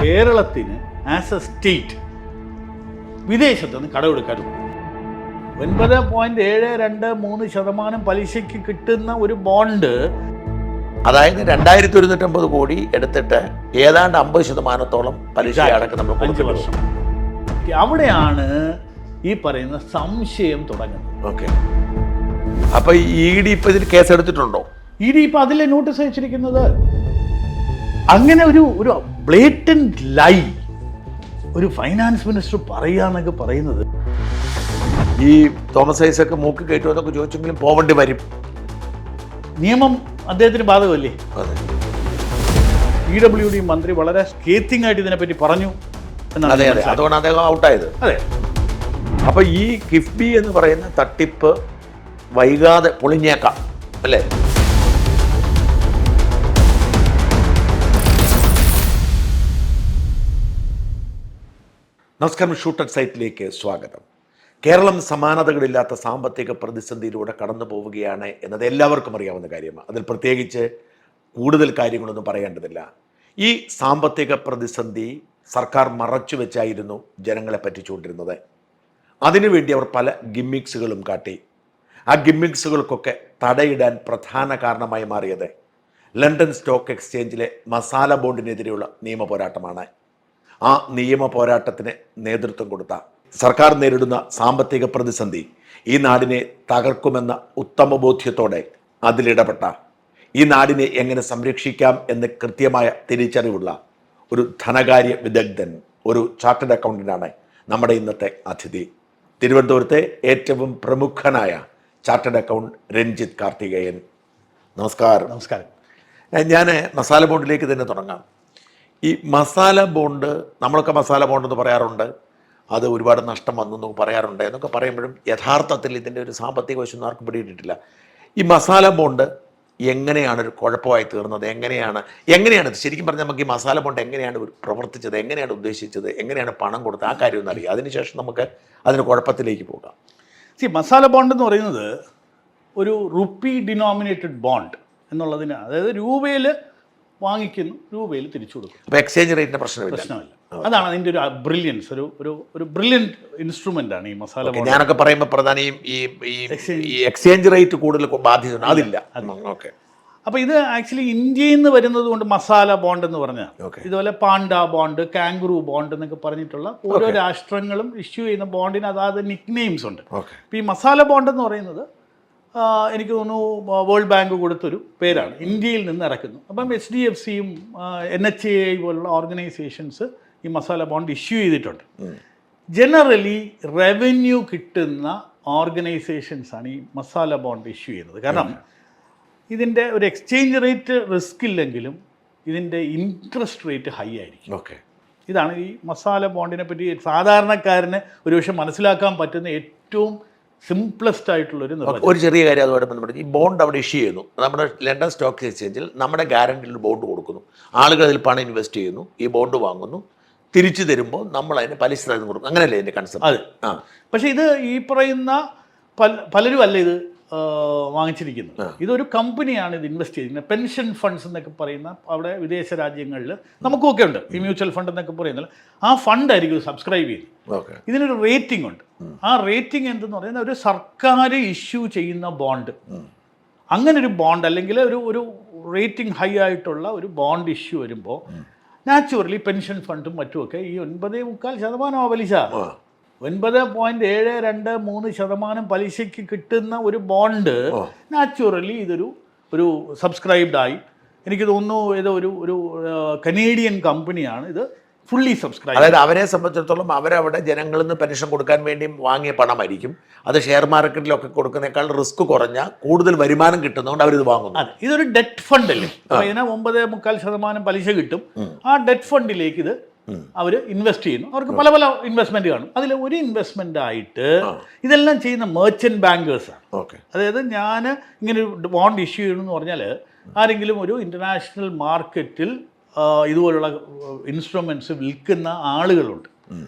കേരളത്തിന് as A state വിദേശത്ത് നിന്ന് കടമെടുക്കാൻ 9.723% പലിശയ്ക്ക് കിട്ടുന്ന ഒരു ബോണ്ട്, അതായത് 2150 കോടി എടുത്തിട്ട് ഏതാണ്ട് 50% പലിശ അടക്കം നമ്മൾ 5 വർഷം. അവിടെയാണ് ഈ പറയുന്ന സംശയം തുടങ്ങുന്നത്. ഓക്കെ, അപ്പൊ ED ഇപ്പൊ ഇതിൽ കേസ് എടുത്തിട്ടുണ്ടോ? ED ഇപ്പൊ അതിലെ നോട്ടീസ് അയച്ചിരിക്കുന്നത്. അങ്ങനെ ഒരു ബ്ലേറ്റന്റ് ലൈ ഒരു ഫൈനാൻസ് മിനിസ്റ്റർ പറയാന്നൊക്കെ പറയുന്നത്. ഈ തോമസ് ഐസക്ക് മൂക്ക് കയറ്റുമെന്നൊക്കെ ചോദിച്ചെങ്കിലും പോവേണ്ടി വരും. നിയമം അദ്ദേഹത്തിന് ബാധകമല്ലേ? അതെ. PWD മന്ത്രി വളരെ സ്കേത്തിങ് ആയിട്ട് ഇതിനെപ്പറ്റി പറഞ്ഞു എന്നാണ്. അതെ അതെ, അതുകൊണ്ട് അദ്ദേഹം ഔട്ടായത്. അതെ. അപ്പൊ ഈ കിഫ്ബി എന്ന് പറയുന്ന തട്ടിപ്പ് വൈകാതെ പൊളിഞ്ഞേക്കാം അല്ലേ? നമസ്കാരം, ഷൂട്ടഡ് സൈറ്റിലേക്ക് സ്വാഗതം. കേരളം സമാനതകളില്ലാത്ത സാമ്പത്തിക പ്രതിസന്ധിയിലൂടെ കടന്നു പോവുകയാണ് എന്നത് എല്ലാവർക്കും അറിയാവുന്ന കാര്യമാണ്. അതിൽ പ്രത്യേകിച്ച് കൂടുതൽ കാര്യങ്ങളൊന്നും പറയേണ്ടതില്ല. ഈ സാമ്പത്തിക പ്രതിസന്ധി സർക്കാർ മറച്ചു വെച്ചായിരുന്നു ജനങ്ങളെ പറ്റിച്ചുകൊണ്ടിരുന്നത്. അതിനുവേണ്ടി അവർ പല ഗിമ്മിക്സുകളും കാട്ടി. ആ ഗിമ്മിക്സുകൾക്കൊക്കെ തടയിടാൻ പ്രധാന കാരണമായി മാറിയത് ലണ്ടൻ സ്റ്റോക്ക് എക്സ്ചേഞ്ചിലെ മസാല ബോണ്ടിനെതിരെയുള്ള നിയമ പോരാട്ടമാണ്. ആ നിയമ പോരാട്ടത്തിന് നേതൃത്വം കൊടുത്ത സർക്കാർ നേരിടുന്ന സാമ്പത്തിക പ്രതിസന്ധി ഈ നാടിനെ തകർക്കുമെന്ന ഉത്തമ ബോധ്യത്തോടെ അതിലിടപെട്ട, ഈ നാടിനെ എങ്ങനെ സംരക്ഷിക്കാം എന്ന് കൃത്യമായ തിരിച്ചറിവുള്ള ഒരു ധനകാര്യ വിദഗ്ധൻ, ഒരു ചാർട്ടേഡ് അക്കൗണ്ടന്റാണ് നമ്മുടെ ഇന്നത്തെ അതിഥി. തിരുവനന്തപുരത്തെ ഏറ്റവും പ്രമുഖനായ ചാർട്ടേഡ് അക്കൗണ്ട് രഞ്ജിത്ത് കാർത്തികേയൻ. നമസ്കാരം. നമസ്കാരം. ഞാൻ മസാല ബോണ്ടിലേക്ക് തന്നെ തുടങ്ങാം. ഈ മസാല ബോണ്ട്, നമ്മളൊക്കെ മസാല ബോണ്ട് എന്ന് പറയാറുണ്ട്, അത് ഒരുപാട് നഷ്ടം വന്നു പറയാറുണ്ട് എന്നൊക്കെ പറയുമ്പോഴും യഥാർത്ഥത്തിൽ ഇതിൻ്റെ ഒരു സാമ്പത്തിക വശം ആർക്കും പിടിയിട്ടിട്ടില്ല. ഈ മസാല ബോണ്ട് എങ്ങനെയാണ് ഒരു കുഴപ്പമായി തീർന്നത്? എങ്ങനെയാണ് ശരിക്കും പറഞ്ഞാൽ നമുക്ക് ഈ മസാല ബോണ്ട് എങ്ങനെയാണ് പ്രവർത്തിച്ചത്, എങ്ങനെയാണ് ഉദ്ദേശിച്ചത്, എങ്ങനെയാണ് പണം കൊടുത്തത്, ആ കാര്യം ഒന്ന് അറിയാം. അതിനുശേഷം നമുക്ക് അതിന് കുഴപ്പത്തിലേക്ക് പോകാം. മസാല ബോണ്ട് എന്ന് പറയുന്നത് ഒരു റുപ്പി ഡിനോമിനേറ്റഡ് ബോണ്ട് എന്നുള്ളതിന്, അതായത് രൂപയിൽ വാങ്ങിക്കുന്നു, രൂപയിൽ തിരിച്ചു കൊടുക്കും. അപ്പോൾ എക്സ്ചേഞ്ച് റേറ്റിൻ്റെ പ്രശ്നമില്ല. അതാണ് അതിൻ്റെ ഒരു ബ്രില്യൻസ്. ഒരു ബ്രില്യൻറ്റ് ഇൻസ്ട്രുമെൻ്റ് ആണ് ഈ മസാല ബോണ്ട്. ഞാനൊക്കെ പറയുമ്പോൾ പ്രധാനം ഈ എക്സ്ചേഞ്ച് റേറ്റ് കൂടുതൽ ബാധ്യത അതില്ല. ഓക്കെ. അപ്പോൾ ഇത് ആക്ച്വലി ഇന്ത്യയിൽ നിന്ന് വരുന്നത് കൊണ്ട് മസാല ബോണ്ട് എന്ന് പറഞ്ഞാൽ, ഇതുപോലെ പാണ്ട ബോണ്ട്, കാംഗറൂ ബോണ്ട് എന്നൊക്കെ പറഞ്ഞിട്ടുള്ള ഓരോ രാഷ്ട്രങ്ങളും ഇഷ്യൂ ചെയ്യുന്ന ബോണ്ടിന് അതാത് നിക് നെയിംസ് ഉണ്ട്. അപ്പോൾ ഈ മസാല ബോണ്ട് എന്ന് പറയുന്നത് എനിക്ക് തോന്നുന്നു വേൾഡ് ബാങ്ക് കൊടുത്തൊരു പേരാണ്. ഇന്ത്യയിൽ നിന്ന് ഇറക്കുന്നു. അപ്പം HDFCയും NHAI പോലുള്ള ഓർഗനൈസേഷൻസ് ഈ മസാല ബോണ്ട് ഇഷ്യൂ ചെയ്തിട്ടുണ്ട്. ജനറലി റവന്യൂ കിട്ടുന്ന ഓർഗനൈസേഷൻസാണ് ഈ മസാല ബോണ്ട് ഇഷ്യൂ ചെയ്യുന്നത്. കാരണം ഇതിൻ്റെ ഒരു എക്സ്ചേഞ്ച് റേറ്റ് റിസ്ക് ഇല്ലെങ്കിലും ഇതിൻ്റെ ഇൻട്രസ്റ്റ് റേറ്റ് ഹൈ ആയിരിക്കും. ഇതാണ് ഈ മസാല ബോണ്ടിനെ പറ്റി സാധാരണക്കാരന് ഒരുപക്ഷെ മനസ്സിലാക്കാൻ പറ്റുന്ന ഏറ്റവും സിംപ്ലസ്റ്റ് ആയിട്ടുള്ളൊരു ഒരു ചെറിയ കാര്യം. അതുമായിട്ട് ബന്ധപ്പെട്ട് ഈ ബോണ്ട് അവിടെ ഇഷ്യൂ ചെയ്യുന്നു. നമ്മുടെ ലണ്ടൻ സ്റ്റോക്ക് എക്സ്ചേഞ്ചിൽ നമ്മുടെ ഗ്യാരണ്ടിയിൽ ബോണ്ട് കൊടുക്കുന്നു. ആളുകൾ അതിൽ പണം ഇൻവെസ്റ്റ് ചെയ്യുന്നു, ഈ ബോണ്ട് വാങ്ങുന്നു, തിരിച്ചു തരുമ്പോൾ നമ്മൾ അതിന് പലിശ കൊടുക്കും. അങ്ങനെയല്ലേ എൻ്റെ കൺസെപ്റ്റ്? അതെ. പക്ഷേ ഇത് ഈ പറയുന്ന പലരും അല്ല ഇത് വാങ്ങിച്ചിരിക്കുന്നത്. ഇതൊരു കമ്പനിയാണ് ഇത് ഇൻവെസ്റ്റ് ചെയ്യുന്നത്. പെൻഷൻ ഫണ്ട്സ് എന്നൊക്കെ പറയുന്ന അവിടെ വിദേശ രാജ്യങ്ങളിൽ നമുക്കൊക്കെ ഉണ്ട് ഈ മ്യൂച്വൽ ഫണ്ട് എന്നൊക്കെ പറയുന്നത്. ആ ഫണ്ടായിരിക്കും സബ്സ്ക്രൈബ് ചെയ്യുന്നത്. ഇതിനൊരു റേറ്റിംഗ് ഉണ്ട്. ആ റേറ്റിംഗ് എന്തെന്ന് പറയുന്നത് ഒരു സർക്കാർ ഇഷ്യൂ ചെയ്യുന്ന ബോണ്ട്, അങ്ങനെ ഒരു ബോണ്ട് അല്ലെങ്കിൽ ഒരു റേറ്റിംഗ് ഹൈ ആയിട്ടുള്ള ഒരു ബോണ്ട് ഇഷ്യൂ വരുമ്പോൾ നാച്ചുറലി പെൻഷൻ ഫണ്ടും മറ്റുമൊക്കെ ഈ 9.25% പലിശ, 9.723% പലിശയ്ക്ക് കിട്ടുന്ന ഒരു ബോണ്ട് നാച്ചുറലി ഒരു സബ്സ്ക്രൈബ്ഡ് ആയി. എനിക്ക് തോന്നുന്നു ഇത് ഒരു കനേഡിയൻ കമ്പനിയാണ് ഇത് ഫുള്ളി സബ്സ്ക്രൈബ്. അതായത് അവരെ സംബന്ധിച്ചിടത്തോളം അവരവിടെ ജനങ്ങളിൽ നിന്ന് പെൻഷൻ കൊടുക്കാൻ വേണ്ടി വാങ്ങിയ പണമായിരിക്കും. അത് ഷെയർ മാർക്കറ്റിലൊക്കെ കൊടുക്കുന്നേക്കാൾ റിസ്ക് കുറഞ്ഞ കൂടുതൽ വരുമാനം കിട്ടുന്നതുകൊണ്ട് അവരിത് വാങ്ങുന്നു. അതെ, ഇതൊരു ഡെറ്റ് ഫണ്ട് അല്ലേ. ഇതിന് 9.25% പലിശ കിട്ടും. ആ ഡെറ്റ് ഫണ്ടിലേക്ക് ഇത് അവർ ഇൻവെസ്റ്റ് ചെയ്യുന്നു. അവർക്ക് പല ഇൻവെസ്റ്റ്മെന്റ് കാണും. അതിൽ ഒരു ഇൻവെസ്റ്റ്മെന്റ് ആയിട്ട് ഇതെല്ലാം ചെയ്യുന്ന മെർച്ചന്റ് ബാങ്കേഴ്സാണ്. അതായത് ഞാൻ ഇങ്ങനെ ഒരു ബോണ്ട് ഇഷ്യൂ ചെയ്യണമെന്ന് പറഞ്ഞാൽ ആരെങ്കിലും ഒരു ഇന്റർനാഷണൽ മാർക്കറ്റിൽ ഇതുപോലുള്ള ഇൻസ്ട്രുമെൻറ്റ്സ് വിൽക്കുന്ന ആളുകളുണ്ട്.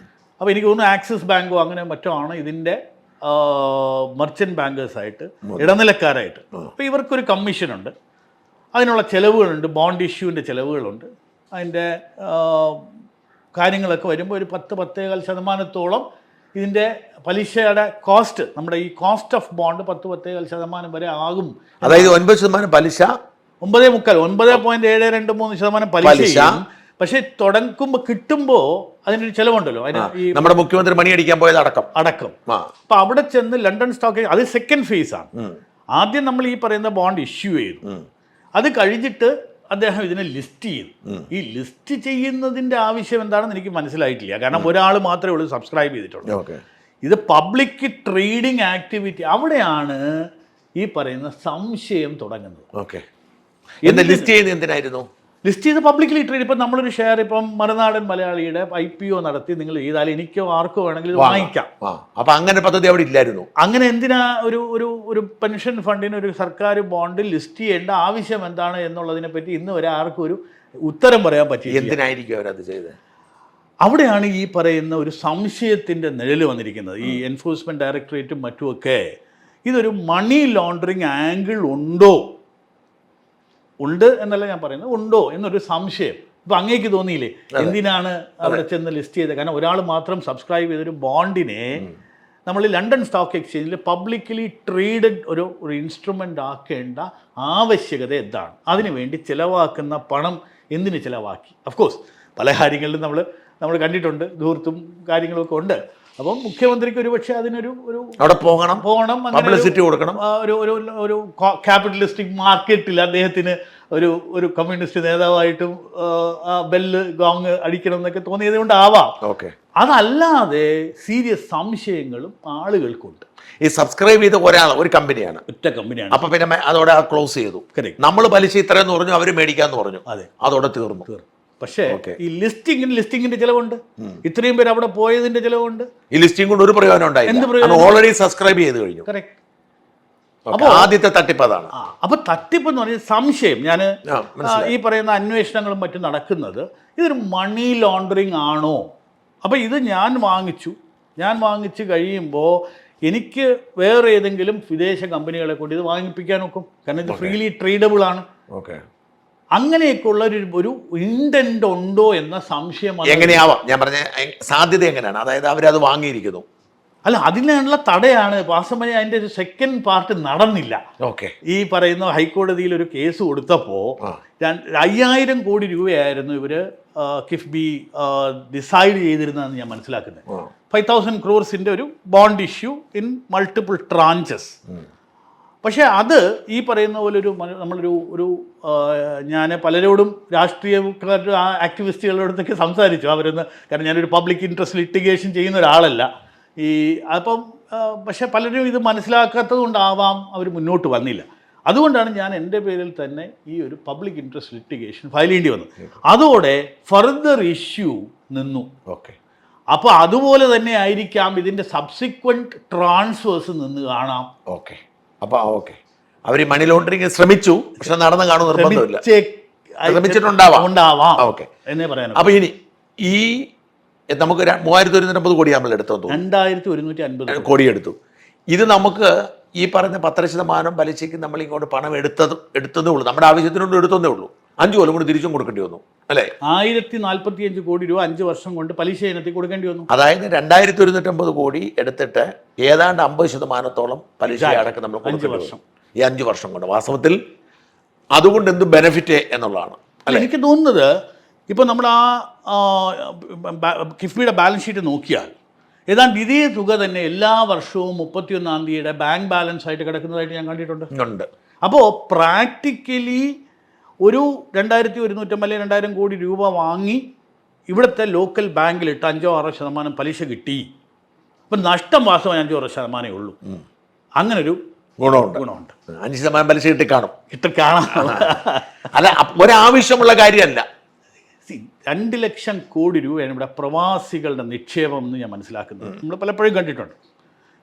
അപ്പോൾ എനിക്ക് തോന്നുന്നു ആക്സിസ് ബാങ്കോ അങ്ങനെ മറ്റോ ആണ് ഇതിൻ്റെ മെർച്ചൻറ്റ് ബാങ്കേഴ്സായിട്ട്, ഇടനിലക്കാരായിട്ട്. അപ്പോൾ ഇവർക്കൊരു കമ്മീഷനുണ്ട്, അതിനുള്ള ചിലവുകളുണ്ട്, ബോണ്ട് ഇഷ്യൂവിൻ്റെ ചിലവുകളുണ്ട്, അതിൻ്റെ കാര്യങ്ങളൊക്കെ വരുമ്പോൾ ഒരു 10-10.5% ഇതിൻ്റെ പലിശയുടെ കോസ്റ്റ്, നമ്മുടെ ഈ കോസ്റ്റ് ഓഫ് ബോണ്ട് 10-10.5% വരെ ആകും. അതായത് 9% പലിശ, 9.723% പലിശ. പക്ഷെ തുടങ്ങുമ്പോൾ കിട്ടുമ്പോൾ അതിനൊരു ചിലവുണ്ടല്ലോ, അതിന് ഈ നമ്മുടെ മുഖ്യമന്ത്രി മണിയടിക്കാൻ പോയത് അടക്കം. അപ്പൊ അവിടെ ചെന്ന് ലണ്ടൻ സ്റ്റോക്ക്, അത് സെക്കൻഡ് ഫേസ് ആണ്. ആദ്യം നമ്മൾ ഈ പറയുന്ന ബോണ്ട് ഇഷ്യൂ ചെയ്തു, അത് കഴിഞ്ഞിട്ട് അദ്ദേഹം ഇതിനെ ലിസ്റ്റ് ചെയ്തു. ഈ ലിസ്റ്റ് ചെയ്യുന്നതിന്റെ ആവശ്യം എന്താണെന്ന് എനിക്ക് മനസ്സിലായിട്ടില്ല. കാരണം ഒരാൾ മാത്രമേ ഉള്ളൂ സബ്സ്ക്രൈബ് ചെയ്തിട്ടുള്ളൂ. ഇത് പബ്ലിക് ട്രേഡിംഗ് ആക്ടിവിറ്റി, അവിടെയാണ് ഈ പറയുന്ന സംശയം തുടങ്ങുന്നത്. ലിസ്റ്റ് ചെയ്യുന്നത് എന്തിനായിരുന്നു? ലിസ്റ്റ് ചെയ്ത് പബ്ലിക്കലി ട്രേഡ്. ഇപ്പം നമ്മളൊരു ഷെയർ ഇപ്പം മറുനാടൻ മലയാളിയുടെ IPO നടത്തി നിങ്ങൾ ചെയ്താൽ എനിക്കോ ആർക്കോ വേണമെങ്കിൽ വാങ്ങിക്കാം. അപ്പം അങ്ങനെ പദ്ധതി അവിടെ ഇല്ലായിരുന്നു. അങ്ങനെ എന്തിനാ ഒരു പെൻഷൻ ഫണ്ടിന് ഒരു സർക്കാർ ബോണ്ട് ലിസ്റ്റ് ചെയ്യേണ്ട ആവശ്യം എന്താണ് എന്നുള്ളതിനെ പറ്റി ഇന്ന് വരെ ആർക്കും ഒരു ഉത്തരം പറയാൻ പറ്റില്ല. എന്തിനായിരിക്കും അവരത് ചെയ്തത്? അവിടെയാണ് ഈ പറയുന്ന ഒരു സംശയത്തിൻ്റെ നിഴൽ വന്നിരിക്കുന്നത്. ഈ എൻഫോഴ്സ്മെൻറ്റ് ഡയറക്ടറേറ്റും മറ്റുമൊക്കെ ഇതൊരു മണി ലോണ്ടറിങ് ആംഗിൾ ഉണ്ട് എന്നല്ല ഞാൻ പറയുന്നത്, ഉണ്ടോ എന്നൊരു സംശയം ഇപ്പം അങ്ങേക്ക് തോന്നിയില്ലേ? എന്തിനാണ് അവിടെ ചെന്ന് ലിസ്റ്റ് ചെയ്തത്? കാരണം ഒരാൾ മാത്രം സബ്സ്ക്രൈബ് ചെയ്തൊരു ബോണ്ടിനെ നമ്മൾ ലണ്ടൻ സ്റ്റോക്ക് എക്സ്ചേഞ്ചിൽ പബ്ലിക്കലി ട്രേഡഡ് ഒരു ഇൻസ്ട്രുമെൻ്റ് ആക്കേണ്ട ആവശ്യകത എന്താണ്? അതിനുവേണ്ടി ചിലവാക്കുന്ന പണം എന്തിന് ചിലവാക്കി? ഓഫ്കോഴ്സ് പല കാര്യങ്ങളിലും നമ്മൾ കണ്ടിട്ടുണ്ട്, ധൂർത്തും കാര്യങ്ങളൊക്കെ ഉണ്ട്. അപ്പം മുഖ്യമന്ത്രിക്ക് ഒരു പക്ഷേ അതിനൊരു അവിടെ പോകണം, പബ്ലിസിറ്റി കൊടുക്കണം. ഒരു ക്യാപിറ്റലിസ്റ്റിക് മാർക്കറ്റിൽ അദ്ദേഹത്തിന് ഒരു കമ്മ്യൂണിസ്റ്റ് നേതാവായിട്ടും ബെല്ല് ഗോങ് അടിക്കണം എന്നൊക്കെ തോന്നിയത് കൊണ്ടാവാം. അതല്ലാതെ സീരിയസ് സംശയങ്ങളും ആളുകൾക്കുണ്ട്. ഈ സബ്സ്ക്രൈബ് ചെയ്ത ഒരു കമ്പനിയാണ്, ഒറ്റ കമ്പനിയാണ്. അപ്പൊ പിന്നെ അതോടെ ക്ലോസ് ചെയ്തു. നമ്മൾ പലിശ ഇത്രയെന്ന് പറഞ്ഞു, അവർ മേടിക്കാന്ന് പറഞ്ഞു, അതോടെ തീർന്നു. പക്ഷേ ഈ ലിസ്റ്റിങ്ങിന്റെ ചിലവുണ്ട്, ഇത്രയും പേര് അവിടെ പോയതിന്റെ ചിലവുണ്ട്. ഈ ലിസ്റ്റിംഗ് കൊണ്ട് ഒരു പ്രയോജനം ഉണ്ടായില്ല, ഓൾറെഡി സബ്സ്ക്രൈബ് ചെയ്ത് കഴിഞ്ഞു. അപ്പൊ ആദ്യത്തെ തട്ടിപ്പ് അതാണ്. അപ്പൊ തട്ടിപ്പ് എന്ന് പറഞ്ഞാൽ സംശയം. ഞാൻ ഈ പറയുന്ന അന്വേഷണങ്ങളും മറ്റും നടക്കുന്നത് ഇതൊരു മണി ലോണ്ടറിങ് ആണോ? അപ്പൊ ഇത് ഞാൻ വാങ്ങിച്ചു കഴിയുമ്പോൾ എനിക്ക് വേറെ ഏതെങ്കിലും വിദേശ കമ്പനികളെ കൊണ്ട് ഇത് വാങ്ങിപ്പിക്കാൻ നോക്കും. കാരണം ഇത് ഫ്രീലി ട്രേഡബിൾ ആണ്. അങ്ങനെയൊക്കെയുള്ള ഒരു ഇൻറ്റന്റ് ഉണ്ടോ എന്ന സംശയം. എങ്ങനെയാവാം? ഞാൻ പറഞ്ഞ സാധ്യത എങ്ങനെയാണ്? അതായത് അവരത് വാങ്ങിയിരിക്കുന്നു. അല്ല, അതിനുള്ള തടയാണ് വാസ്തവമായി അതിൻ്റെ ഒരു സെക്കൻഡ് പാർട്ട് നടന്നില്ല. ഈ പറയുന്ന ഹൈക്കോടതിയിൽ ഒരു കേസ് കൊടുത്തപ്പോൾ 5000 കോടി രൂപയായിരുന്നു ഇവര് കിഫ്ബി ഡിസൈഡ് ചെയ്തിരുന്നതെന്ന് ഞാൻ മനസ്സിലാക്കുന്നത്. 5000 crores ഒരു ബോണ്ട് ഇഷ്യൂ ഇൻ മൾട്ടിപ്പിൾ ട്രാഞ്ചസ്. പക്ഷേ അത് ഈ പറയുന്ന പോലെ നമ്മളൊരു ഞാൻ പലരോടും രാഷ്ട്രീയക്കാരുടെ ആക്ടിവിസ്റ്റുകളുടെ അടുത്തൊക്കെ സംസാരിച്ചു. കാരണം ഞാനൊരു പബ്ലിക് ഇൻട്രസ്റ്റ് ലിറ്റിഗേഷൻ ചെയ്യുന്ന ഒരാളല്ല. പക്ഷെ പലരും ഇത് മനസ്സിലാക്കാത്തത് കൊണ്ടാവാം അവർ മുന്നോട്ട് വന്നില്ല. അതുകൊണ്ടാണ് ഞാൻ എൻ്റെ പേരിൽ തന്നെ ഈ ഒരു പബ്ലിക് ഇൻട്രസ്റ്റ് ലിറ്റിഗേഷൻ ഫയൽ ചെയ്യേണ്ടി വന്നത്. അതോടെ ഫർദർ ഇഷ്യൂ നിന്നു. അപ്പോൾ അതുപോലെ തന്നെ ആയിരിക്കാം ഇതിൻ്റെ സബ്സിക്വൻറ്റ് ട്രാൻസ്ഫേഴ്സ് നിന്ന് കാണാം. അപ്പോൾ അവർ മണി ലോണ്ടറിങ് ശ്രമിച്ചു, പക്ഷെ നടന്നു കാണും നിർബന്ധമില്ല, ശ്രമിച്ചിട്ടുണ്ടാവാം എന്നേ പറയാൻ. അപ്പോൾ ഇനി ഈ നമുക്ക് 3150 കോടി നമ്മൾ എടുത്തു, 2150 കോടി എടുത്തു. ഇത് നമുക്ക് ഈ പറഞ്ഞ 10% പലിശയ്ക്ക് നമ്മൾ ഇങ്ങോട്ട് പണം എടുത്തതേ ഉള്ളൂ, നമ്മുടെ ആവശ്യത്തിനോട് എടുത്തതേ ഉള്ളൂ. 5 കൊല്ലം കൊണ്ട് തിരിച്ചും കൊടുക്കേണ്ടി വന്നു, അല്ലേ? 1045 കോടി രൂപ 5 വർഷം കൊണ്ട് പലിശ ഇനത്തിൽ കൊടുക്കേണ്ടി വന്നു. അതായത് 2150 കോടി എടുത്തിട്ട് ഏതാണ്ട് 50% പലിശ അടക്കം നമ്മൾ 5 വർഷം, ഈ 5 വർഷം കൊണ്ട്. വാസ്തവത്തിൽ അതുകൊണ്ട് എന്ത് ബെനിഫിറ്റ് എന്നുള്ളതാണ്. അല്ല, എനിക്ക് തോന്നുന്നത് ഇപ്പോൾ നമ്മൾ കിഫ്ബിയുടെ ബാലൻസ് ഷീറ്റ് നോക്കിയാൽ ഏതാണ്ട് ഇതേ തുക തന്നെ എല്ലാ വർഷവും 31-ാം തീയതിയുടെ ബാങ്ക് ബാലൻസ് ആയിട്ട് കിടക്കുന്നതായിട്ട് ഞാൻ കണ്ടിട്ടുണ്ട്. അപ്പോൾ പ്രാക്ടിക്കലി ഒരു 2150-2000 കോടി രൂപ വാങ്ങി ഇവിടുത്തെ ലോക്കൽ ബാങ്കിലിട്ട് 5-6% പലിശ കിട്ടി. അപ്പം നഷ്ടം വാസ്തവം 5-6% ഉള്ളൂ. അങ്ങനൊരു ഗുണമുണ്ട്. 5% പലിശ കിട്ടി കാണാം. അല്ല, ഒരാവശ്യമുള്ള കാര്യമല്ല. 2 ലക്ഷം കോടി രൂപയാണ് ഇവിടെ പ്രവാസികളുടെ നിക്ഷേപം എന്ന് ഞാൻ മനസ്സിലാക്കുന്നത്. നമ്മൾ പലപ്പോഴും കണ്ടിട്ടുണ്ട്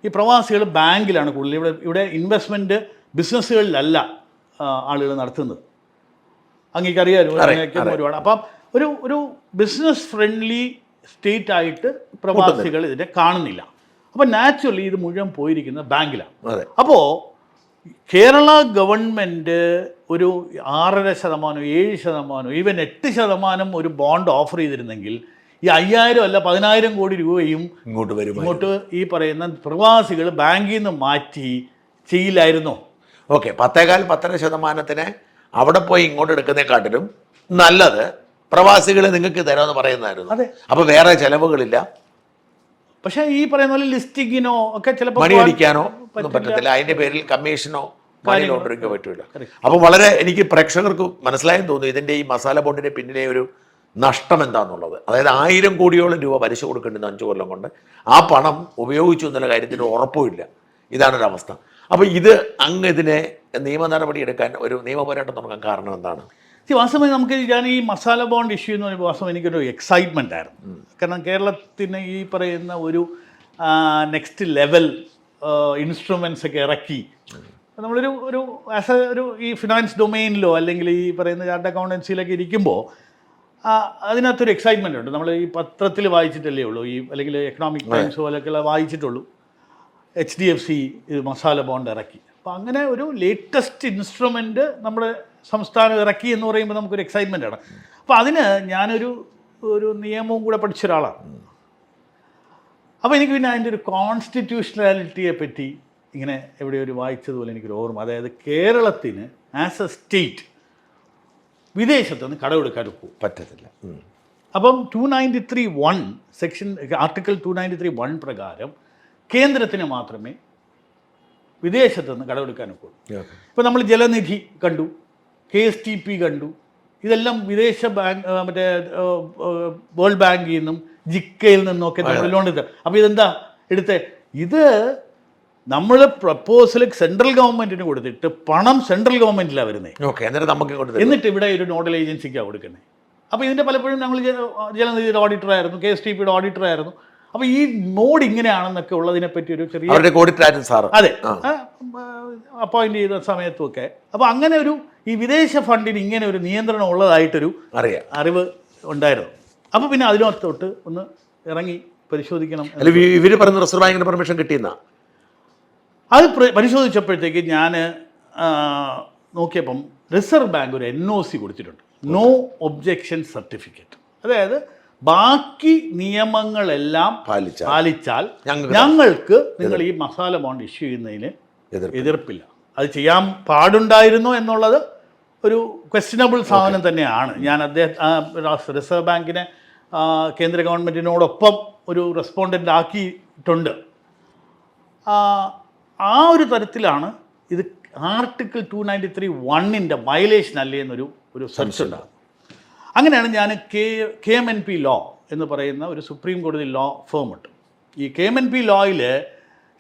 ഈ പ്രവാസികൾ ബാങ്കിലാണ് കൂടുതൽ. ഇവിടെ ഇൻവെസ്റ്റ്മെൻറ്റ് ബിസിനസ്സുകളിലല്ല ആളുകൾ നടത്തുന്നത്. അങ്ങേക്കറിയാമല്ലോ, ഒരുപാട്. അപ്പം ഒരു ബിസിനസ് ഫ്രണ്ട്ലി സ്റ്റേറ്റ് ആയിട്ട് പ്രവാസികൾ ഇതിനെ കാണുന്നില്ല. അപ്പം നാച്ചുറലി ഇത് മുഴുവൻ പോയിരിക്കുന്നത് ബാങ്കിലാണ്. അപ്പോൾ കേരള ഗവൺമെൻറ് ഒരു 6.5%, 7%, ഈവൻ 8% ഒരു ബോണ്ട് ഓഫർ ചെയ്തിരുന്നെങ്കിൽ ഈ 5,000 അല്ല 10,000 കോടി രൂപയും ഇങ്ങോട്ട് വരും. ഇങ്ങോട്ട് ഈ പറയുന്ന പ്രവാസികൾ ബാങ്കിൽ നിന്ന് മാറ്റി ചെയ്യില്ലായിരുന്നോ? ഓക്കെ, 10-10.5% അവിടെ പോയി ഇങ്ങോട്ട് എടുക്കുന്നതിനെക്കാട്ടിലും നല്ലത് പ്രവാസികൾ നിങ്ങൾക്ക് തരാമെന്ന് പറയുന്നതായിരുന്നു. അതെ. അപ്പോൾ വേറെ ചിലവുകളില്ല, പക്ഷേ ഈ പറയുന്ന പോലെ ലിസ്റ്റിങ്ങിനോ ഒക്കെ ചിലപ്പോൾ മണി അടിക്കാനോ ഒന്നും പറ്റത്തില്ല, അതിൻ്റെ പേരിൽ കമ്മീഷനോ മണി ലോണ്ടറിങ്ങോ പറ്റില്ല. അപ്പോൾ വളരെ എനിക്ക് പ്രേക്ഷകർക്ക് മനസ്സിലായെന്ന് തോന്നുന്നു ഇതിൻ്റെ ഈ മസാല ബോണ്ടിൻ്റെ പിന്നിലെ ഒരു നഷ്ടം എന്താണെന്നുള്ളത്. അതായത് 1000 കോടിയോളം രൂപ പലിശ കൊടുക്കേണ്ടുന്ന 5 കൊല്ലം കൊണ്ട് ആ പണം ഉപയോഗിച്ചു എന്നുള്ള കാര്യത്തിന് ഉറപ്പുമില്ല. ഇതാണൊരവസ്ഥ. അപ്പോൾ ഇത് അങ്ങ് ഇതിനെ നിയമ നടപടി എടുക്കാൻ ഒരു നിയമ പോരാട്ടം തുടങ്ങാൻ കാരണം എന്താണ്? വാസ്തവമായി നമുക്ക് ഞാൻ ഈ മസാല ബോണ്ട് ഇഷ്യൂ എന്ന് പറയുമ്പോൾ വാസ്തവം എനിക്കൊരു എക്സൈറ്റ്മെൻ്റ് ആയിരുന്നു. കാരണം കേരളത്തിന് ഈ പറയുന്ന ഒരു നെക്സ്റ്റ് ലെവൽ ഇൻസ്ട്രുമെൻറ്റ്സ് ഒക്കെ ഇറക്കി നമ്മളൊരു ഒരു ആസ് എ ഒരു ഈ ഫിനാൻസ് ഡൊമെയിനിലോ അല്ലെങ്കിൽ ഈ പറയുന്ന ചാർട്ടേഡ് അക്കൗണ്ടൻസിയിലൊക്കെ ഇരിക്കുമ്പോൾ അതിനകത്തൊരു എക്സൈറ്റ്മെൻ്റ് ഉണ്ട്. നമ്മൾ ഈ പത്രത്തിൽ വായിച്ചിട്ടല്ലേ ഉള്ളൂ, ഈ അല്ലെങ്കിൽ എക്കണോമിക് ടൈംസ് പോലെയൊക്കെയുള്ള വായിച്ചിട്ടുള്ളൂ HDFC ഇത് മസാല ബോണ്ട് ഇറക്കി. അപ്പോൾ അങ്ങനെ ഒരു ലേറ്റസ്റ്റ് ഇൻസ്ട്രുമെൻ്റ് നമ്മുടെ സംസ്ഥാനം ഇറക്കി എന്ന് പറയുമ്പോൾ നമുക്കൊരു എക്സൈറ്റ്മെൻ്റ് ആണ്. അപ്പോൾ അതിന് ഞാനൊരു നിയമവും കൂടെ പഠിച്ച ഒരാളാണ്. അപ്പോൾ എനിക്ക് പിന്നെ അതിൻ്റെ ഒരു കോൺസ്റ്റിറ്റ്യൂഷണാലിറ്റിയെ പറ്റി ഇങ്ങനെ എവിടെ ഒരു വായിച്ചതുപോലെ എനിക്കൊരു ഓർമ്മ. അതായത് കേരളത്തിന് ആസ് എ സ്റ്റേറ്റ് വിദേശത്തുനിന്ന് കടമെടുക്കാൻ പറ്റത്തില്ല. അപ്പം 293(1) സെക്ഷൻ ആർട്ടിക്കിൾ 293(1) പ്രകാരം കേന്ദ്രത്തിന് മാത്രമേ വിദേശത്തുനിന്ന് കടമെടുക്കാൻ ഒക്കുള്ളൂ. ഇപ്പോൾ നമ്മൾ ജലനിധി കണ്ടു, KSTP കണ്ടു, ഇതെല്ലാം വിദേശ ബാങ്ക് മറ്റേ വേൾഡ് ബാങ്കിൽ നിന്നും ജിക്കയിൽ നിന്നൊക്കെ നമ്മൾ ലോൺ എടുത്തത്. അപ്പോൾ ഇതെന്താ എടുത്തത്? ഇത് നമ്മൾ പ്രപ്പോസൽ സെൻട്രൽ ഗവൺമെൻറ്റിന് കൊടുത്തിട്ട് പണം സെൻട്രൽ ഗവൺമെൻറ്റിലാണ് വരുന്നത്. എന്നിട്ട് ഇവിടെ ഒരു നോഡൽ ഏജൻസിക്കാണ് കൊടുക്കുന്നത്. അപ്പോൾ ഇതിൻ്റെ പലപ്പോഴും ഞങ്ങൾ ജലനിധിയുടെ ഓഡിറ്ററായിരുന്നു, KSTPയുടെ ഓഡിറ്ററായിരുന്നു. അപ്പോൾ ഈ മോഡ് ഇങ്ങനെയാണെന്നൊക്കെ ഉള്ളതിനെപ്പറ്റി ഒരു ചെറിയ അതെ അപ്പോയിന്റ് ചെയ്ത സമയത്തുമൊക്കെ. അപ്പോൾ അങ്ങനെ ഒരു ഈ വിദേശ ഫണ്ടിന് ഇങ്ങനെ ഒരു നിയന്ത്രണം ഉള്ളതായിട്ടൊരു അറിവ് ഉണ്ടായിരുന്നു. അപ്പോൾ പിന്നെ അതിനകത്തോട്ട് ഒന്ന് ഇറങ്ങി പരിശോധിക്കണം. ഇവർ പറയുന്ന റിസർവ് ബാങ്കിന് പെർമിഷൻ കിട്ടിയെന്നാ അത് പരിശോധിച്ചപ്പോഴത്തേക്ക് ഞാൻ നോക്കിയപ്പം റിസർവ് ബാങ്ക് ഒരു NOC കൊടുത്തിട്ടുണ്ട്, നോ ഒബ്ജെക്ഷൻ സർട്ടിഫിക്കറ്റ്. അതായത് ബാക്കി നിയമങ്ങളെല്ലാം പാലിച്ചാൽ ഞങ്ങൾക്ക് നിങ്ങൾ ഈ മസാല ബോണ്ട് ഇഷ്യൂ ചെയ്യുന്നതിന് എതിർപ്പില്ല. അത് ചെയ്യാൻ പാടുണ്ടായിരുന്നോ എന്നുള്ളത് ഒരു ക്വസ്റ്റ്യനബിൾ സാധനം തന്നെയാണ്. ഞാൻ റിസർവ് ബാങ്കിനെ കേന്ദ്ര ഗവൺമെൻറ്റിനോടൊപ്പം ഒരു റെസ്പോണ്ടൻ്റ് ആക്കിയിട്ടുണ്ട്. ആ ഒരു തരത്തിലാണ് ഇത് ആർട്ടിക്കിൾ 293(1) വയലേഷൻ അല്ലേ എന്നൊരു സെർച്ച് ഉണ്ടാകും. അങ്ങനെയാണ് ഞാൻ KMNP ലോ എന്ന് പറയുന്ന ഒരു സുപ്രീം കോടതി ലോ ഫേം ഉണ്ട്. ഈ KMNP ലോയിൽ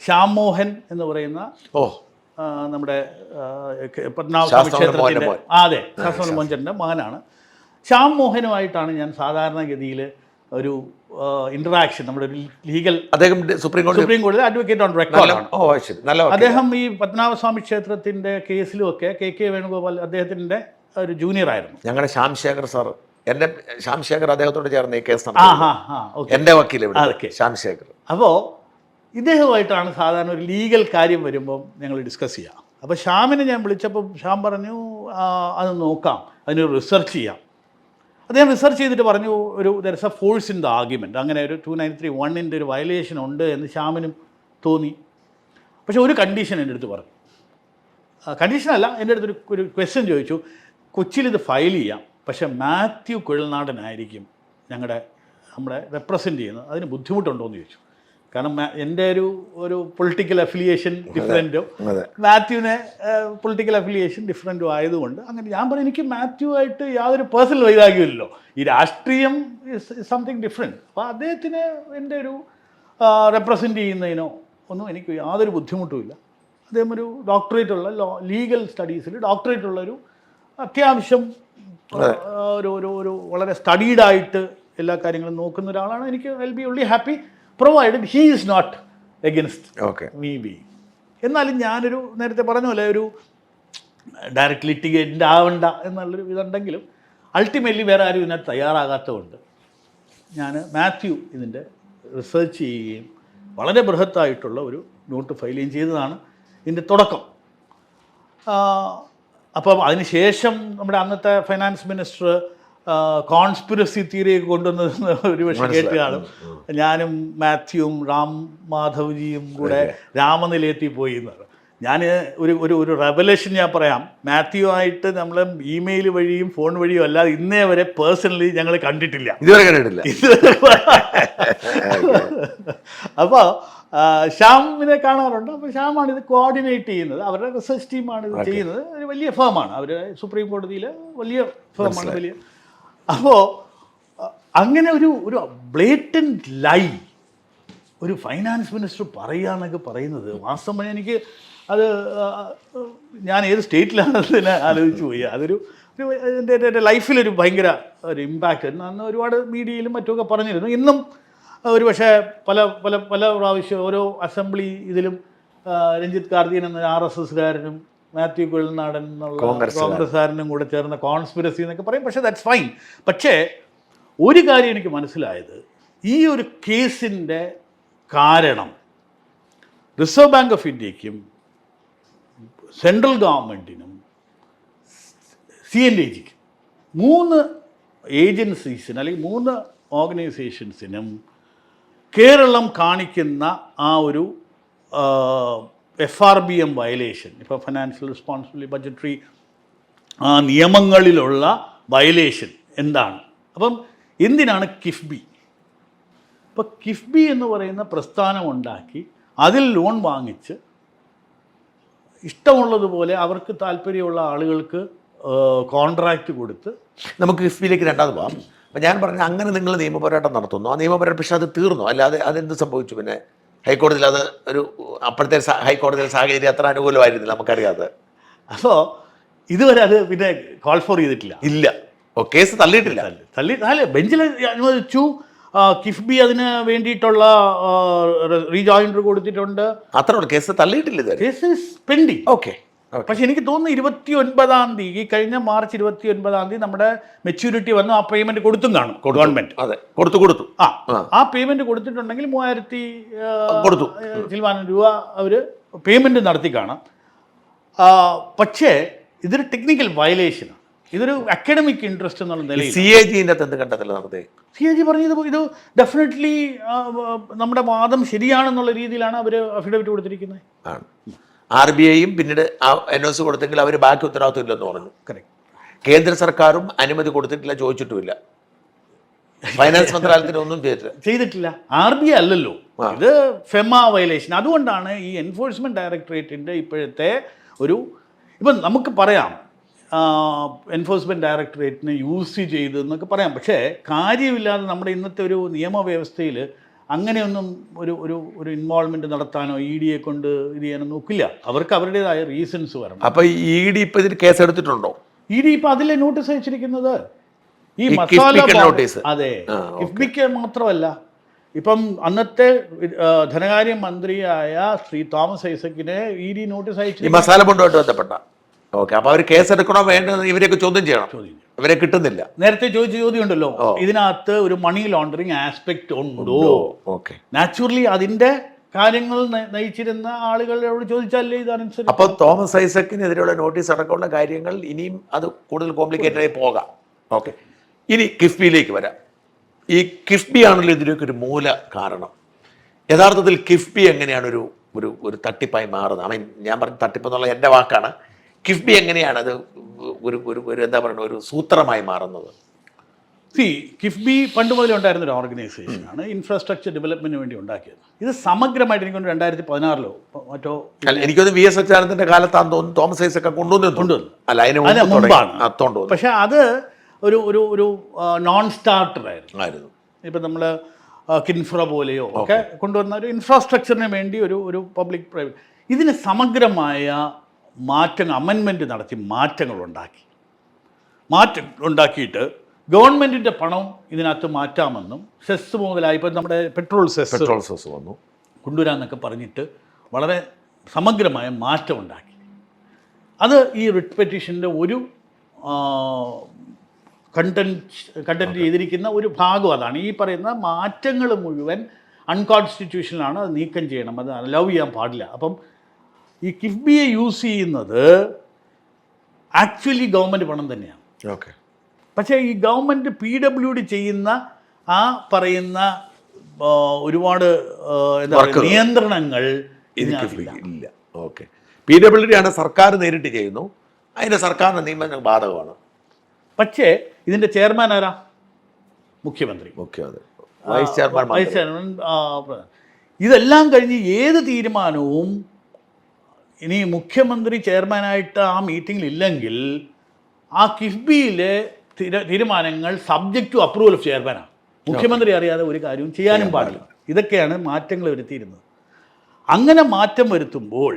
ശ്യാം മോഹൻ എന്ന് പറയുന്ന നമ്മുടെ പത്മനാഭസ്വാമി ക്ഷേത്രത്തിൻ്റെ അതെ ശാസ്ത്ര മോഹൻ്റെ മകനാണ്. ശ്യാം മോഹനുമായിട്ടാണ് ഞാൻ സാധാരണഗതിയിൽ ഒരു ഇൻട്രാക്ഷൻ, നമ്മുടെ ഒരു ലീഗൽ, അദ്ദേഹം സുപ്രീം കോടതി അഡ്വക്കേറ്റ് ഓൺ റെക്കോർഡാണ്. അദ്ദേഹം ഈ പത്മനാഭസ്വാമി ക്ഷേത്രത്തിൻ്റെ കേസിലുമൊക്കെ KK വേണുഗോപാൽ അദ്ദേഹത്തിൻ്റെ ഒരു ജൂനിയർ ആയിരുന്നു. ഞങ്ങളുടെ ശ്യാംശേഖർ സാർ, എൻ്റെ ശ്യാംശേഖർ അദ്ദേഹത്തോട് ചേർന്ന് ഈ കേസ് എൻ്റെ വക്കീൽ ശ്യാംശേഖർ. അപ്പോൾ ഇദ്ദേഹമായിട്ടാണ് സാധാരണ ഒരു ലീഗൽ കാര്യം വരുമ്പം ഞങ്ങൾ ഡിസ്കസ് ചെയ്യുക. അപ്പോൾ ശ്യാമിനെ ഞാൻ വിളിച്ചപ്പോൾ ശ്യാം പറഞ്ഞു അത് നോക്കാം, അതിനൊരു റിസർച്ച് ചെയ്യാം. അദ്ദേഹം റിസർച്ച് ചെയ്തിട്ട് പറഞ്ഞു there is A force in the argument, അങ്ങനെ ഒരു 293(1) ഒരു വയലേഷൻ ഉണ്ട് എന്ന് ശ്യാമിനും തോന്നി. പക്ഷേ ഒരു കണ്ടീഷൻ എൻ്റെ അടുത്ത് പറഞ്ഞു. കണ്ടീഷനല്ല, എൻ്റെ അടുത്തൊരു ക്വസ്റ്റ്യൻ ചോദിച്ചു. കൊച്ചിയിൽ ഇത് ഫയൽ ചെയ്യാം, പക്ഷേ മാത്യു കുഴൽനാടനായിരിക്കും നമ്മളെ റെപ്രസെൻ്റ് ചെയ്യുന്നത്, അതിന് ബുദ്ധിമുട്ടുണ്ടോ എന്ന് ചോദിച്ചു. കാരണം എൻ്റെ ഒരു പൊളിറ്റിക്കൽ അഫിലിയേഷൻ ഡിഫറൻറ്റോ മാത്യുവിനെ പൊളിറ്റിക്കൽ അഫിലിയേഷൻ ഡിഫറൻറ്റും ആയതുകൊണ്ട് അങ്ങനെ ഞാൻ പറഞ്ഞു എനിക്ക് മാത്യു ആയിട്ട് യാതൊരു പേഴ്സണൽ വൈരാഗ്യമില്ലല്ലോ, ഈ രാഷ്ട്രീയം സംതിങ് ഡിഫറെൻറ്റ്. അപ്പോൾ അദ്ദേഹത്തിന് എൻ്റെ ഒരു റെപ്രസെൻ്റ് ചെയ്യുന്നതിനോ ഒന്നും എനിക്ക് യാതൊരു ബുദ്ധിമുട്ടുമില്ല. അദ്ദേഹം ഒരു ഡോക്ടറേറ്റ് ഉള്ള ലീഗൽ സ്റ്റഡീസിൽ ഡോക്ടറേറ്റ് ഉള്ളൊരു അത്യാവശ്യം ഒരു വളരെ സ്റ്റഡീഡായിട്ട് എല്ലാ കാര്യങ്ങളും നോക്കുന്ന ഒരാളാണ്. എനിക്ക് I will be only happy provided he is not against me be. എന്നാലും ഞാനൊരു നേരത്തെ പറഞ്ഞ പോലെ ഒരു ഡയറക്റ്റ് ലിറ്റിഗേറ്റ് ആവണ്ട എന്നുള്ളൊരു ഇതുണ്ടെങ്കിലും അൾട്ടിമേറ്റ്ലി വേറെ ആരും ഇതിനകത്ത് തയ്യാറാകാത്തതുകൊണ്ട് ഞാൻ മാത്യു ഇതിൻ്റെ റിസർച്ച് ചെയ്യുകയും വളരെ ബൃഹത്തായിട്ടുള്ള ഒരു നോട്ട് ഫയൽ ചെയ്യുകയും ചെയ്തതാണ് ഇതിൻ്റെ തുടക്കം. അപ്പം അതിനുശേഷം നമ്മുടെ അന്നത്തെ ഫൈനാൻസ് മിനിസ്റ്റർ കോൺസ്പിറസി തിയറി കൊണ്ടുവന്ന് ഒരു പക്ഷേ കേട്ട് കാണും. ഞാനും മാത്യുവും റാം മാധവ്ജിയും കൂടെ രാമനിലയത്തിൽ പോയി എന്നാണ്. ഞാൻ ഒരു റെവലേഷൻ ഞാൻ പറയാം. മാത്യു ആയിട്ട് നമ്മൾ ഇമെയിൽ വഴിയും ഫോൺ വഴിയും അല്ലാതെ ഇന്നേ വരെ പേഴ്സണലി ഞങ്ങൾ കണ്ടിട്ടില്ല, ഇതുവരെ കണ്ടിട്ടില്ല. അപ്പോൾ ശ്യാമിനെ കാണാറുണ്ട്. അപ്പോൾ ശ്യാമാണ് ഇത് കോർഡിനേറ്റ് ചെയ്യുന്നത്, അവരുടെ റിസർച്ച് ടീമാണ് ഇത് ചെയ്യുന്നത്. ഒരു വലിയ ഫേമാണ്, അവർ സുപ്രീം കോടതിയിൽ വലിയ ഫേമാണ്, വലിയ. അപ്പോൾ അങ്ങനെ ഒരു ബ്ലേറ്റൻറ്റ് ലൈ ഒരു ഫൈനാൻസ് മിനിസ്റ്റർ പറയുക എന്നൊക്കെ പറയുന്നത് വാസ്തവം എനിക്ക് അത് ഞാൻ ഏത് സ്റ്റേറ്റിലാണെന്ന് ആലോചിച്ച് പോയി. അതൊരു എൻ്റെ ലൈഫിലൊരു ഭയങ്കര ഒരു ഇമ്പാക്റ്റ്. അന്ന് ഒരുപാട് മീഡിയയിലും മറ്റുമൊക്കെ പറഞ്ഞിരുന്നു. ഇന്നും ഒരു പക്ഷേ പല പല പല പ്രാവശ്യം ഓരോ അസംബ്ലി ഇതിലും രഞ്ജിത്ത് കാർത്തികൻ എന്ന RSSകാരനും മാത്യു കുഴൽനാടൻ എന്നുള്ള കോൺഗ്രസ്സുകാരനും കൂടെ ചേർന്ന കോൺസ്പിറസി എന്നൊക്കെ പറയും. പക്ഷേ ദാറ്റ്സ് ഫൈൻ. പക്ഷേ ഒരു കാര്യം എനിക്ക് മനസ്സിലായത്, ഈ ഒരു കേസിൻ്റെ കാരണം റിസർവ് ബാങ്ക് ഓഫ് ഇന്ത്യക്കും സെൻട്രൽ ഗവൺമെൻറ്റിനും CNDGക്കും 3 ഏജൻസീസിന് അല്ലെങ്കിൽ 3 ഓർഗനൈസേഷൻസിനും കേരളം കാണിക്കുന്ന ആ ഒരു FRBM വയലേഷൻ, ഇപ്പോൾ ഫിനാൻഷ്യൽ റെസ്പോൺസിബിലിറ്റി ബഡ്ജറ്ററി ആ നിയമങ്ങളിലുള്ള വയലേഷൻ എന്താണ്? അപ്പം എന്തിനാണ് കിഫ്ബി? ഇപ്പോൾ കിഫ്ബി എന്ന് പറയുന്ന പ്രസ്ഥാനം ഉണ്ടാക്കി അതിൽ ലോൺ വാങ്ങിച്ച് ഇഷ്ടമുള്ളതുപോലെ അവർക്ക് താല്പര്യമുള്ള ആളുകൾക്ക് കോൺട്രാക്റ്റ് കൊടുത്ത് നമുക്ക് കിഫ്ബിയിലേക്ക് രണ്ടാമത് പോകാം. അപ്പം ഞാൻ പറഞ്ഞു, അങ്ങനെ നിങ്ങൾ നിയമപോരാട്ടം നടത്തുന്നു, ആ നിയമപോരാട്ടം പക്ഷേ അത് തീർന്നു, അല്ലാതെ അതെന്ത് സംഭവിച്ചു? പിന്നെ ഹൈക്കോടതിയിൽ അത് ഒരു അപ്പോഴത്തെ ഹൈക്കോടതിയിലെ സാഹചര്യം അത്ര അനുകൂലമായിരുന്നില്ല, നമുക്കറിയാതെ. അപ്പോൾ ഇതുവരെ അത് പിന്നെ കോൾ ഫോർ ചെയ്തിട്ടില്ല. ഇല്ല, കേസ് തള്ളിയിട്ടില്ല. അല്ല, ബെഞ്ചിൽ അനുവദിച്ചു. കിഫ്ബി അതിന് വേണ്ടിയിട്ടുള്ള റീജോയിൻഡർ കൊടുത്തിട്ടുണ്ട്. അത്ര കേസ് തള്ളിയിട്ടില്ല, കേസ് ഇസ് പെൻഡിങ്. ഓക്കെ. പക്ഷെ എനിക്ക് തോന്നുന്നു 29-ാം തീയതി, ഈ കഴിഞ്ഞ മാർച്ച് 29-ാം തീയതി നമ്മുടെ മെച്യൂരിറ്റി വന്നു. ആ പേയ്മെന്റ് കൊടുത്തും കാണും ഗവൺമെന്റ്. അതെ, കൊടുത്തു. ആ പേയ്മെന്റ് കൊടുത്തിട്ടുണ്ടെങ്കിൽ 3000 ചിലവാനം രൂപ അവർ പേയ്മെന്റ് നടത്തി കാണാം. പക്ഷേ ഇതൊരു ടെക്നിക്കൽ വയലേഷനാണ്, ഇതൊരു അക്കാഡമിക് ഇൻട്രസ്റ്റ് എന്നുള്ള നിലയിൽ. CAG കണ്ടെത്തൽ നടത്തി. CAG പറഞ്ഞത് ഇത് ഡെഫിനറ്റ്ലി നമ്മുടെ വാദം ശരിയാണെന്നുള്ള രീതിയിലാണ് അവർ അഫിഡവിറ്റ് കൊടുത്തിരിക്കുന്നത്. RBIയും പിന്നീട് NOC കൊടുത്തെങ്കിൽ അവർ ബാക്കി ഉത്തരവാദിത്വം ഇല്ലെന്ന് പറഞ്ഞു. കറക്റ്റ്. കേന്ദ്ര സർക്കാരും അനുമതി കൊടുത്തിട്ടില്ല, ചോദിച്ചിട്ടുമില്ല. ഫൈനാൻസ് മന്ത്രാലയത്തിന് ഒന്നും ചെയ്തിട്ടില്ല. RBI അല്ലല്ലോ, ഇത് ഫെമ വയലേഷൻ. അതുകൊണ്ടാണ് ഈ എൻഫോഴ്സ്മെന്റ് ഡയറക്ടറേറ്റിന്റെ ഇപ്പോഴത്തെ ഇപ്പം നമുക്ക് പറയാം എൻഫോഴ്സ്മെന്റ് ഡയറക്ടറേറ്റിനെ യൂസ് ചെയ്തെന്നൊക്കെ പറയാം. പക്ഷേ കാര്യമില്ലാതെ നമ്മുടെ ഇന്നത്തെ ഒരു നിയമവ്യവസ്ഥയിൽ അങ്ങനെയൊന്നും ഒരു ഇൻവോൾവ്മെന്റ് നടത്താനോ ED കൊണ്ട് ഇത് ചെയ്യാനോ നോക്കില്ല. അവർക്ക് അവരുടേതായ റീസൺസ് വരണം. അപ്പൊ ED ഇപ്പൊ ഇതിന് കേസ് എടുത്തിട്ടുണ്ടോ? ED ഇപ്പൊ അതിലെ നോട്ടീസ് അയച്ചിരിക്കുന്നത് ഈ മസാല നോട്ടീസ്. അതെ, കിഫ്ബിക്ക് മാത്രമല്ല. ഇപ്പം അന്നത്തെ ധനകാര്യ മന്ത്രിയായ ശ്രീ തോമസ് ഐസക്കിനെ ED നോട്ടീസ് അയച്ചു, മസാല ബോണ്ടുമായിട്ട് ബന്ധപ്പെട്ട. ഓക്കെ, അപ്പൊ അവർ കേസ് എടുക്കണോ വേണ്ടത് ഇവരെയൊക്കെ ചോദ്യം ചെയ്യണം. ഇവരെ കിട്ടുന്നില്ല. നേരത്തെ ചോദിച്ച ചോദ്യം ഉണ്ടല്ലോ, ഇതിനകത്ത് ഒരു മണി ലോണ്ടറിങ് ആസ്പെക്ട് ഉണ്ടോ? ഓക്കെ, നാച്ചുറലി അതിന്റെ കാര്യങ്ങൾ നയിച്ചിരുന്ന ആളുകളോട് ചോദിച്ചാലേ ഇതനുസരിച്ച്. അപ്പൊ തോമസ് ഐസക്കിനെതിരെയുള്ള നോട്ടീസ് അടക്കമുള്ള കാര്യങ്ങൾ ഇനിയും അത് കൂടുതൽ കോംപ്ലിക്കേറ്റഡ് ആയി പോകാം. ഓക്കെ, ഇനി കിഫ്ബിയിലേക്ക് വരാം. ഈ കിഫ്ബി ആണല്ലോ ഇതിലേക്ക് ഒരു മൂല കാരണം. യഥാർത്ഥത്തിൽ കിഫ്ബി എങ്ങനെയാണ് ഒരു തട്ടിപ്പായി മാറുന്നത്? ഞാൻ പറഞ്ഞ തട്ടിപ്പ് എന്നുള്ള എൻ്റെ വാക്കാണ്. കിഫ്ബി എങ്ങനെയാണ് അത് ഒരു എന്താ പറയുക, ഒരു സൂത്രമായി മാറുന്നത്? കിഫ്ബി പണ്ട് മുതലേ ഉണ്ടായിരുന്ന ഒരു ഓർഗനൈസേഷനാണ്, ഇൻഫ്രാസ്ട്രക്ചർ ഡെവലപ്മെന്റിന് വേണ്ടി ഉണ്ടാക്കിയത്. ഇത് സമഗ്രമായിട്ട് എനിക്കൊണ്ട് 2016 മറ്റോ, എനിക്കൊന്ന് VS അച്യുതാനന്ദന്റെ കാലത്താന്ന് തോന്നുന്നു തോമസ് ഐസക് കൊണ്ടുവന്നു. അല്ല, അതിന് മുമ്പാണ്. പക്ഷെ അത് ഒരു നോൺ സ്റ്റാർട്ടർ ആയിരുന്നു. ഇപ്പം നമ്മൾ കിൻഫ്ര പോലെയോ ഒക്കെ കൊണ്ടുവന്ന ഒരു ഇൻഫ്രാസ്ട്രക്ചറിന് വേണ്ടി ഒരു പബ്ലിക് പ്രൈവറ്റ്, ഇതിന് സമഗ്രമായ അമെൻമെൻറ്റ് നടത്തി മാറ്റങ്ങൾ ഉണ്ടാക്കിയിട്ട് ഗവൺമെൻറ്റിൻ്റെ പണം ഇതിനകത്ത് മാറ്റാമെന്നും സെസ് മുതലായി ഇപ്പം നമ്മുടെ പെട്രോൾ സെസ് വന്നു കൊണ്ടുവരാമെന്നൊക്കെ പറഞ്ഞിട്ട് വളരെ സമഗ്രമായ മാറ്റം ഉണ്ടാക്കി. അത് ഈ റിട്ട് പെറ്റീഷൻ്റെ ഒരു കണ്ടന്റ് ചെയ്തിരിക്കുന്ന ഒരു ഭാഗം അതാണ്. ഈ പറയുന്ന മാറ്റങ്ങൾ മുഴുവൻ അൺകോൺസ്റ്റിറ്റ്യൂഷണലാണ്, അത് നീക്കം ചെയ്യണം, അത് അലൗ ചെയ്യാൻ പാടില്ല. അപ്പം ഈ കിഫ്ബിയെ യൂസ് ചെയ്യുന്നത് ആക്ച്വലി ഗവൺമെൻറ് പണം തന്നെയാണ്. ഓക്കെ, പക്ഷേ ഈ ഗവൺമെൻറ് PWD ചെയ്യുന്ന ആ പറയുന്ന ഒരുപാട് എന്താ പറയുക നിയന്ത്രണങ്ങൾ ഇല്ല. ഓക്കെ. PWD ആണ് സർക്കാർ നേരിട്ട് ചെയ്യുന്നു, അതിൻ്റെ സർക്കാരിൻ്റെ നിയമങ്ങൾ ബാധകമാണ്. പക്ഷേ ഇതിൻ്റെ ചെയർമാൻ ആരാ? മുഖ്യമന്ത്രി. Vice chairman. ഇതെല്ലാം കഴിഞ്ഞ് ഏത് തീരുമാനവും ഇനി മുഖ്യമന്ത്രി ചെയർമാനായിട്ട് ആ മീറ്റിങ്ങിൽ ഇല്ലെങ്കിൽ ആ കിഫ്ബിയിലെ തീരുമാനങ്ങൾ സബ്ജക്റ്റ് ടു അപ്രൂവൽ ഓഫ് ചെയർമാനാണ്. മുഖ്യമന്ത്രി അറിയാതെ ഒരു കാര്യവും ചെയ്യാനും പാടില്ല. ഇതൊക്കെയാണ് മാറ്റങ്ങൾ വരുത്തിയിരുന്നത്. അങ്ങനെ മാറ്റം വരുത്തുമ്പോൾ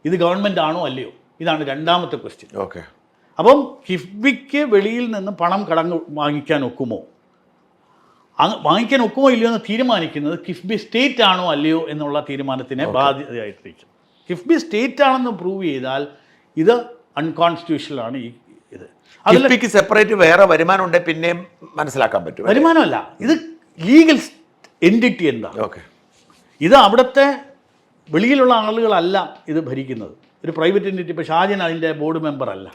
ഇത് ഗവൺമെൻറ് ആണോ അല്ലയോ? ഇതാണ് രണ്ടാമത്തെ ക്വസ്റ്റ്യൻ. ഓക്കെ. അപ്പം കിഫ്ബിക്ക് വെളിയിൽ നിന്ന് പണം കടം വാങ്ങിക്കാൻ ഒക്കുമോ? വാങ്ങിക്കാൻ ഒക്കുമോ ഇല്ലയോ എന്ന് തീരുമാനിക്കുന്നത് കിഫ്ബി സ്റ്റേറ്റ് ആണോ അല്ലയോ എന്നുള്ള തീരുമാനത്തിനെ ബാധ്യതയായിട്ടിരിക്കും. കിഫ്ബി സ്റ്റേറ്റ് ആണെന്ന് പ്രൂവ് ചെയ്താൽ ഇത് അൺകോൺസ്റ്റിറ്റ്യൂഷണൽ ആണ്. ഇത് കിഫ്ബിക്ക് സെപ്പറേറ്റ് വേറെ വരുമാനം ഉണ്ടെങ്കിൽ പിന്നെയും മനസ്സിലാക്കാൻ പറ്റും. വരുമാനമല്ല, ഇത് ലീഗൽ എൻറ്റിറ്റി എന്താ? ഓക്കെ. ഇത് അവിടുത്തെ വെളിയിലുള്ള ആളുകളല്ല ഇത് ഭരിക്കുന്നത്. ഒരു പ്രൈവറ്റ് എൻറ്റിറ്റി. ഇപ്പോൾ ഷാജൻ അതിൻ്റെ ബോർഡ് മെമ്പർ അല്ല.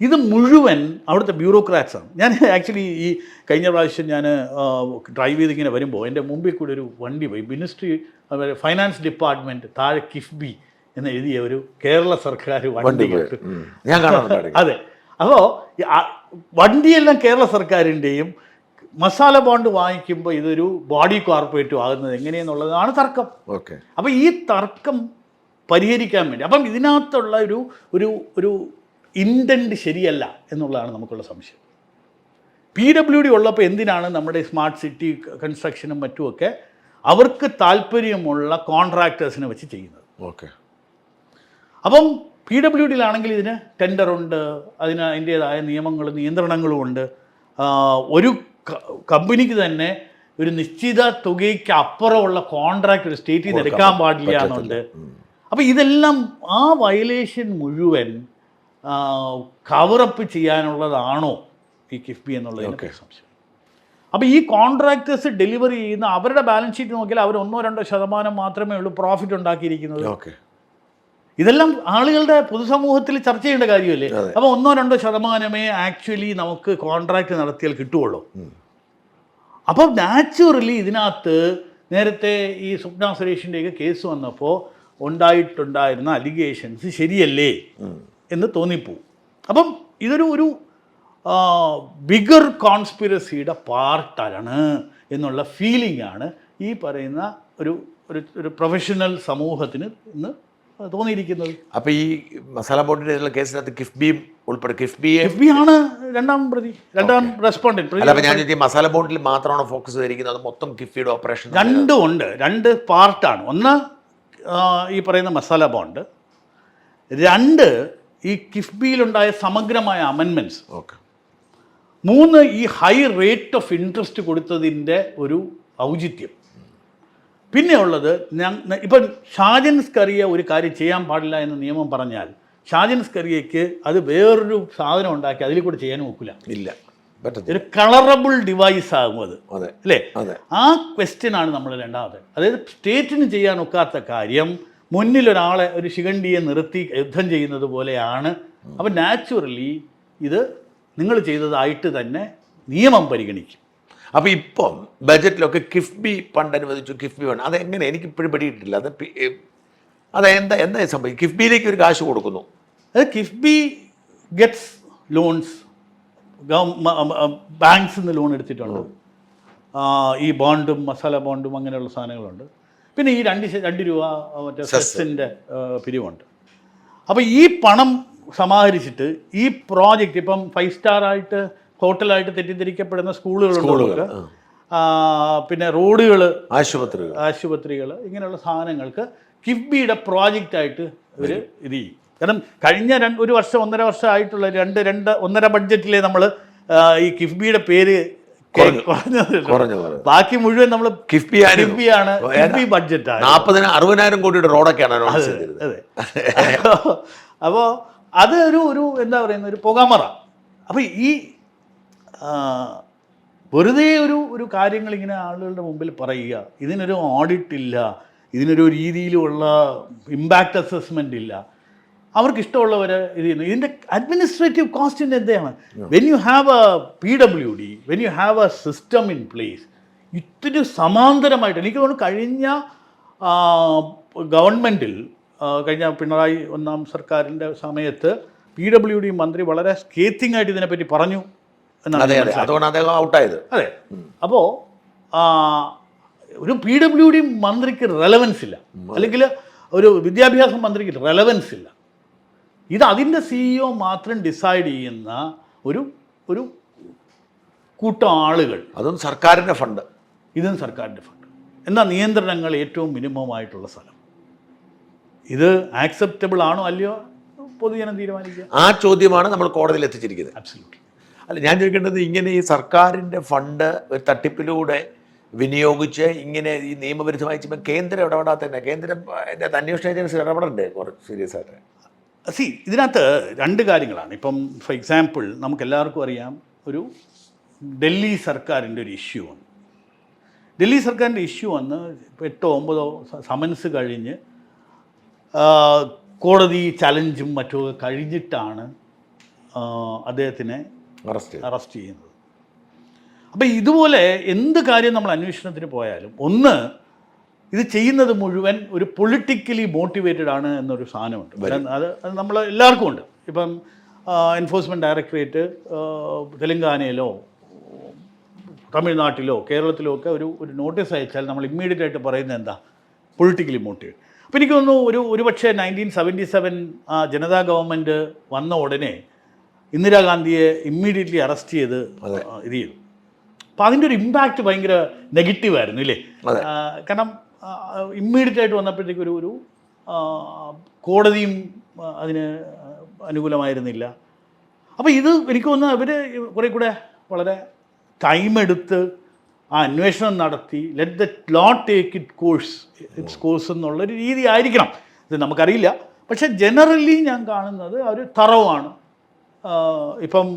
ഇത് മുഴുവൻ അവിടുത്തെ ബ്യൂറോക്രാറ്റ്സാണ്. ഞാൻ ആക്ച്വലി ഈ കഴിഞ്ഞ പ്രാവശ്യം ഞാൻ ഡ്രൈവ് ചെയ്തിങ്ങനെ വരുമ്പോൾ എൻ്റെ മുമ്പിൽ കൂടി ഒരു വണ്ടി പോയി. മിനിസ്ട്രി ഫൈനാൻസ് ഡിപ്പാർട്ട്മെൻറ്റ് താഴെ കിഫ്ബി എന്ന് എഴുതിയ ഒരു കേരള സർക്കാർ വണ്ടി ഞാൻ കാണാറുണ്ട്. അതെ. അപ്പോൾ വണ്ടിയെല്ലാം കേരള സർക്കാരിൻ്റെയും മസാല ബോണ്ട് വാങ്ങിക്കുമ്പോൾ ഇതൊരു ബോഡി കോർപ്പറേറ്റും ആകുന്നത് എങ്ങനെയെന്നുള്ളതാണ് തർക്കം. ഓക്കെ. അപ്പോൾ ഈ തർക്കം പരിഹരിക്കാൻ വേണ്ടി അപ്പം ഇതിനകത്തുള്ള ഒരു ഇൻറ്റൻറ്റ് ശരിയല്ല എന്നുള്ളതാണ് നമുക്കുള്ള സംശയം. PWD ഉള്ളപ്പോൾ എന്തിനാണ് നമ്മുടെ സ്മാർട്ട് സിറ്റി കൺസ്ട്രക്ഷനും മറ്റുമൊക്കെ അവർക്ക് താല്പര്യമുള്ള കോൺട്രാക്ടേഴ്സിനെ വെച്ച് ചെയ്യുന്നത്? ഓക്കെ. അപ്പം PWDയിലാണെങ്കിൽ ഇതിന് ടെൻഡറുണ്ട്, അതിന് അതിൻ്റേതായ നിയമങ്ങളും നിയന്ത്രണങ്ങളും ഉണ്ട്. ഒരു കമ്പനിക്ക് തന്നെ ഒരു നിശ്ചിത തുകയ്ക്ക് അപ്പുറമുള്ള കോൺട്രാക്ട് ഒരു സ്റ്റേറ്റിൽ നിന്ന് എടുക്കാൻ പാടില്ല എന്നുണ്ട്. അപ്പോൾ ഇതെല്ലാം ആ വയലേഷൻ മുഴുവൻ കവറപ്പ് ചെയ്യാനുള്ളതാണോ ഈ കിഫ്ബി എന്നുള്ളതിനൊക്കെ സംശയം. അപ്പോൾ ഈ കോൺട്രാക്ടേഴ്സ് ഡെലിവറി ചെയ്യുന്ന അവരുടെ ബാലൻസ് ഷീറ്റ് നോക്കിയാൽ അവർ 1-2% മാത്രമേ ഉള്ളൂ പ്രോഫിറ്റ് ഉണ്ടാക്കിയിരിക്കുന്നത്. ഇതെല്ലാം ആളുകളുടെ പൊതുസമൂഹത്തിൽ ചർച്ച ചെയ്യേണ്ട കാര്യമല്ലേ? അപ്പോൾ 1-2% ആക്ച്വലി നമുക്ക് കോൺട്രാക്ട് നടത്തിയാൽ കിട്ടുകയുള്ളൂ. അപ്പോൾ നാച്ചുറലി ഇതിനകത്ത് നേരത്തെ ഈ സ്വപ്ന സുരേഷിൻ്റെയൊക്കെ കേസ് വന്നപ്പോൾ ഉണ്ടായിട്ടുണ്ടായിരുന്ന അലിഗേഷൻസ് ശരിയല്ലേ എന്ന് തോന്നിപ്പോവും. അപ്പം ഇതൊരു ബിഗർ കോൺസ്പിറസിയുടെ പാർട്ടാണ് എന്നുള്ള ഫീലിംഗ് ആണ് ഈ പറയുന്ന ഒരു പ്രൊഫഷണൽ സമൂഹത്തിന് ഇന്ന് തോന്നിയിരിക്കുന്നത്. അപ്പോൾ ഈ മസാല ബോണ്ടിൻ്റെ കേസിനകത്ത് കിഫ്ബിയും ഉൾപ്പെടെ കിഫ്ബി ആണ് രണ്ടാം റെസ്പോണ്ടന്റ്. അല്ല, ഞാൻ മസാല ബോണ്ടിൽ മാത്രമാണ് ഫോക്കസ് ചെയ്തിരിക്കുന്നത്, മൊത്തം കിഫ്ബിയുടെ ഓപ്പറേഷൻ രണ്ടും ഉണ്ട്. രണ്ട് പാർട്ടാണ്. ഒന്ന് ഈ പറയുന്ന മസാല ബോണ്ട്, രണ്ട് ഈ കിഫ്ബിയിലുണ്ടായ സമഗ്രമായ അമെൻമെൻറ്റ്സ്, ഓക്കെ, മൂന്ന് ഈ ഹൈ റേറ്റ് ഓഫ് ഇൻട്രസ്റ്റ് കൊടുത്തതിൻ്റെ ഒരു ഔചിത്യം. പിന്നെ ഉള്ളത് ഇപ്പം ഷാജൻ സ്കറിയ ഒരു കാര്യം ചെയ്യാൻ പാടില്ല എന്ന് നിയമം പറഞ്ഞാൽ ഷാജൻ സ്കറിയയ്ക്ക് അത് വേറൊരു സാധനം ഉണ്ടാക്കി അതിൽ കൂടെ ചെയ്യാനും ഒക്കില്ല. ഇല്ല, ഒരു കളറബിൾ ഡിവൈസ് ആകും അത്, അല്ലേ? ആ ക്വസ്റ്റ്യനാണ് നമ്മൾ രണ്ടാമത്. അതായത് സ്റ്റേറ്റിന് ചെയ്യാൻ ഒക്കാത്ത കാര്യം മുന്നിലൊരാളെ ഒരു ശിഖണ്ഡിയെ നിർത്തി യുദ്ധം ചെയ്യുന്നത് പോലെയാണ്. അപ്പം നാച്ചുറലി ഇത് നിങ്ങൾ ചെയ്തതായിട്ട് തന്നെ നിയമം പരിഗണിക്കും. അപ്പോൾ ഇപ്പം ബജറ്റിലൊക്കെ കിഫ്ബി ഫണ്ട് അനുവദിച്ചു, കിഫ്ബി ഫണ്ട് അതെങ്ങനെ എനിക്ക് ഇപ്പോഴും പിടിയിട്ടില്ല. എന്താ സംഭവിക്കും? കിഫ്ബിയിലേക്ക് ഒരു കാശ് കൊടുക്കുന്നു, അത് കിഫ്ബി ഗെറ്റ്സ് ലോൺസ്, ബാങ്ക്സിൽ നിന്ന് ലോൺ എടുത്തിട്ടുണ്ട്. ഈ ബോണ്ടും മസാല ബോണ്ടും അങ്ങനെയുള്ള സാധനങ്ങളുണ്ട്. പിന്നെ ഈ 2 രൂപ മറ്റേ സെസ്സിൻ്റെ പിരിവുണ്ട്. അപ്പോൾ ഈ പണം സമാഹരിച്ചിട്ട് ഈ പ്രോജക്റ്റ് ഇപ്പം 5 സ്റ്റാർ ആയിട്ട് ഹോട്ടലായിട്ട് തെറ്റിദ്ധരിക്കപ്പെടുന്ന സ്കൂളുകളുണ്ട്, പിന്നെ റോഡുകൾ, ആശുപത്രികൾ, ഇങ്ങനെയുള്ള സാധനങ്ങൾക്ക് കിഫ്ബിയുടെ പ്രോജക്റ്റായിട്ട് ഇവർ ഇത് ചെയ്യും. കാരണം കഴിഞ്ഞ 1 വർഷം 1.5 വർഷം ആയിട്ടുള്ള 1.5 ബഡ്ജറ്റിലെ നമ്മൾ ഈ കിഫ്ബിയുടെ പേര് കുറഞ്ഞത്, ബാക്കി മുഴുവൻ നമ്മൾ കിഫ്ബിയാണ്, കിഫ്ബി ബഡ്ജറ്റാണ്. 40,000-60,000 കോടിയുടെ റോഡൊക്കെയാണ്. അതെ. അപ്പോൾ അത് ഒരു എന്താ പറയുന്ന ഒരു പുകമറ. അപ്പോൾ ഈ വെറുതെ ഒരു കാര്യങ്ങൾ ഇങ്ങനെ ആളുകളുടെ മുമ്പിൽ പറയുക, ഇതിനൊരു ഓഡിറ്റ് ഇല്ല, ഇതിനൊരു രീതിയിലുള്ള ഇമ്പാക്റ്റ് അസസ്മെൻ്റ് ഇല്ല. അവർക്ക് ഇഷ്ടമുള്ളവർ ഇത് ചെയ്യുന്നു. ഇതിൻ്റെ അഡ്മിനിസ്ട്രേറ്റീവ് കോസ്റ്റിൻ്റെ എന്താണ്? When you have A PWD, when you have A system in place, ഇത്തിരി സമാന്തരമായിട്ട് എനിക്ക് തോന്നുന്നു കഴിഞ്ഞ ഗവൺമെൻറ്റിൽ കഴിഞ്ഞ പിണറായി 1ാം സർക്കാരിൻ്റെ സമയത്ത് PWD മന്ത്രി വളരെ സ്കേത്തിങ് ആയിട്ട് ഇതിനെപ്പറ്റി പറഞ്ഞു എന്നാണ്. അതുകൊണ്ട് അദ്ദേഹം ഔട്ടായത്. അതെ. അപ്പോൾ ഒരു PWD മന്ത്രിക്ക് റെലവൻസ് ഇല്ല, അല്ലെങ്കിൽ ഒരു വിദ്യാഭ്യാസ മന്ത്രിക്ക് റെലവൻസ് ഇല്ല. ഇത് അതിൻ്റെ CEO മാത്രം ഡിസൈഡ് ചെയ്യുന്ന ഒരു കൂട്ടം ആളുകൾ. അതും സർക്കാരിൻ്റെ ഫണ്ട്. ഇതും സർക്കാരിൻ്റെ ഫണ്ട്. എന്നാൽ നിയന്ത്രണങ്ങൾ ഏറ്റവും മിനിമമായിട്ടുള്ള സ്ഥലം. ഇത് ആക്സെപ്റ്റബിൾ ആണോ അല്ലയോ പൊതുജനം തീരുമാനിക്കുക. ആ ചോദ്യമാണ് നമ്മൾ കോടതിയിൽ എത്തിച്ചിരിക്കുന്നത്. അബ്സല്യൂട്ട്ലി. അല്ല, ഞാൻ ചോദിക്കേണ്ടത്, ഇങ്ങനെ ഈ സർക്കാരിൻ്റെ ഫണ്ട് ഒരു തട്ടിപ്പിലൂടെ വിനിയോഗിച്ച് ഇങ്ങനെ ഈ നിയമവിരുദ്ധമായി ചെയ്യുമ്പോൾ കേന്ദ്രം ഇടപെടാത്തന്നെ, കേന്ദ്രം അതിൻ്റെ അന്വേഷണ ഏജൻസി ഇടപെടണ്ടേ കുറച്ച് സീരിയസ് ആയിട്ട്? ഇതിനകത്ത് 2 കാര്യങ്ങളാണ്. ഇപ്പം ഫോർ എക്സാമ്പിൾ നമുക്ക് എല്ലാവർക്കും അറിയാം, ഒരു ഡൽഹി സർക്കാരിൻ്റെ ഒരു ഇഷ്യൂ ആണ്. ഡൽഹി സർക്കാരിൻ്റെ ഇഷ്യൂ വന്ന് 8 or 9 സമൻസ് കഴിഞ്ഞ് കോടതി ചലഞ്ചും മറ്റുമൊക്കെ കഴിഞ്ഞിട്ടാണ് അദ്ദേഹത്തിനെ അറസ്റ്റ് ചെയ്യുന്നത്. അപ്പോൾ ഇതുപോലെ എന്ത് കാര്യം നമ്മൾ അന്വേഷണത്തിന് പോയാലും ഒന്ന് ഇത് ചെയ്യുന്നത് മുഴുവൻ ഒരു പൊളിറ്റിക്കലി മോട്ടിവേറ്റഡ് ആണ് എന്നൊരു സാധനമുണ്ട്. അത് നമ്മൾ എല്ലാവർക്കും ഉണ്ട്. ഇപ്പം എൻഫോഴ്സ്മെൻറ്റ് ഡയറക്ടറേറ്റ് തെലങ്കാനയിലോ തമിഴ്നാട്ടിലോ കേരളത്തിലോ ഒക്കെ ഒരു നോട്ടീസ് അയച്ചാൽ നമ്മൾ ഇമ്മീഡിയറ്റ് ആയിട്ട് പറയുന്നത് എന്താ? Politically motivate. അപ്പോൾ എനിക്ക് തോന്നുന്നു ഒരു പക്ഷേ 1977 ജനതാ ഗവൺമെൻറ് വന്ന ഉടനെ ഇന്ദിരാഗാന്ധിയെ ഇമ്മീഡിയറ്റ്ലി അറസ്റ്റ് ചെയ്ത് ഇത് ചെയ്തു. അപ്പോൾ അതിൻ്റെ ഒരു ഇമ്പാക്റ്റ് ഭയങ്കര നെഗറ്റീവായിരുന്നു ഇല്ലേ? കാരണം ഇമ്മീഡിയറ്റ് ആയിട്ട് വന്നപ്പോഴത്തേക്ക് ഒരു കോടതിയും അതിന് അനുകൂലമായിരുന്നില്ല. അപ്പോൾ ഇത് എനിക്ക് തോന്നുന്നു അവർ കുറേ കൂടെ വളരെ ടൈം എടുത്ത് ആ അന്വേഷണം നടത്തി let the law take its course എന്നുള്ളൊരു രീതി ആയിരിക്കണം. ഇത് നമുക്കറിയില്ല. പക്ഷേ ജനറലി ഞാൻ കാണുന്നത് ഒരു തറവാണ്. ഇപ്പം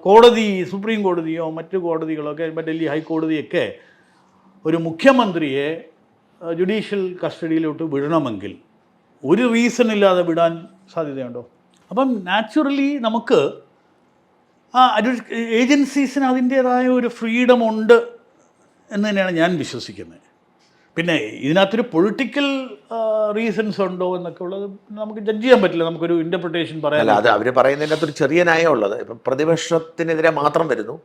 കോടതി, സുപ്രീം കോടതിയോ മറ്റു കോടതികളൊക്കെ, ഇപ്പം ഡൽഹി ഹൈക്കോടതിയൊക്കെ ഒരു മുഖ്യമന്ത്രിയെ ജുഡീഷ്യൽ കസ്റ്റഡിയിലോട്ട് വിടണമെങ്കിൽ ഒരു റീസൺ ഇല്ലാതെ വിടാൻ സാധ്യതയുണ്ടോ? അപ്പം നാച്ചുറലി നമുക്ക് ഏജൻസീസിന് അതിൻ്റേതായ ഒരു ഫ്രീഡം ഉണ്ട് എന്ന് തന്നെയാണ് ഞാൻ വിശ്വസിക്കുന്നത്. പിന്നെ ഇതിനകത്തൊരു പൊളിറ്റിക്കൽ റീസൺസ് ഉണ്ടോ എന്നൊക്കെ ഉള്ളത് നമുക്ക് ജഡ്ജ് ചെയ്യാൻ പറ്റില്ല. നമുക്കൊരു ഇൻ്റർപ്രിട്ടേഷൻ പറയാൻ. അത് അവർ പറയുന്നതിനകത്തൊരു ചെറിയ ന്യായമുള്ളത്. ഇപ്പം പ്രതിപക്ഷത്തിനെതിരെ മാത്രം വരുന്നു,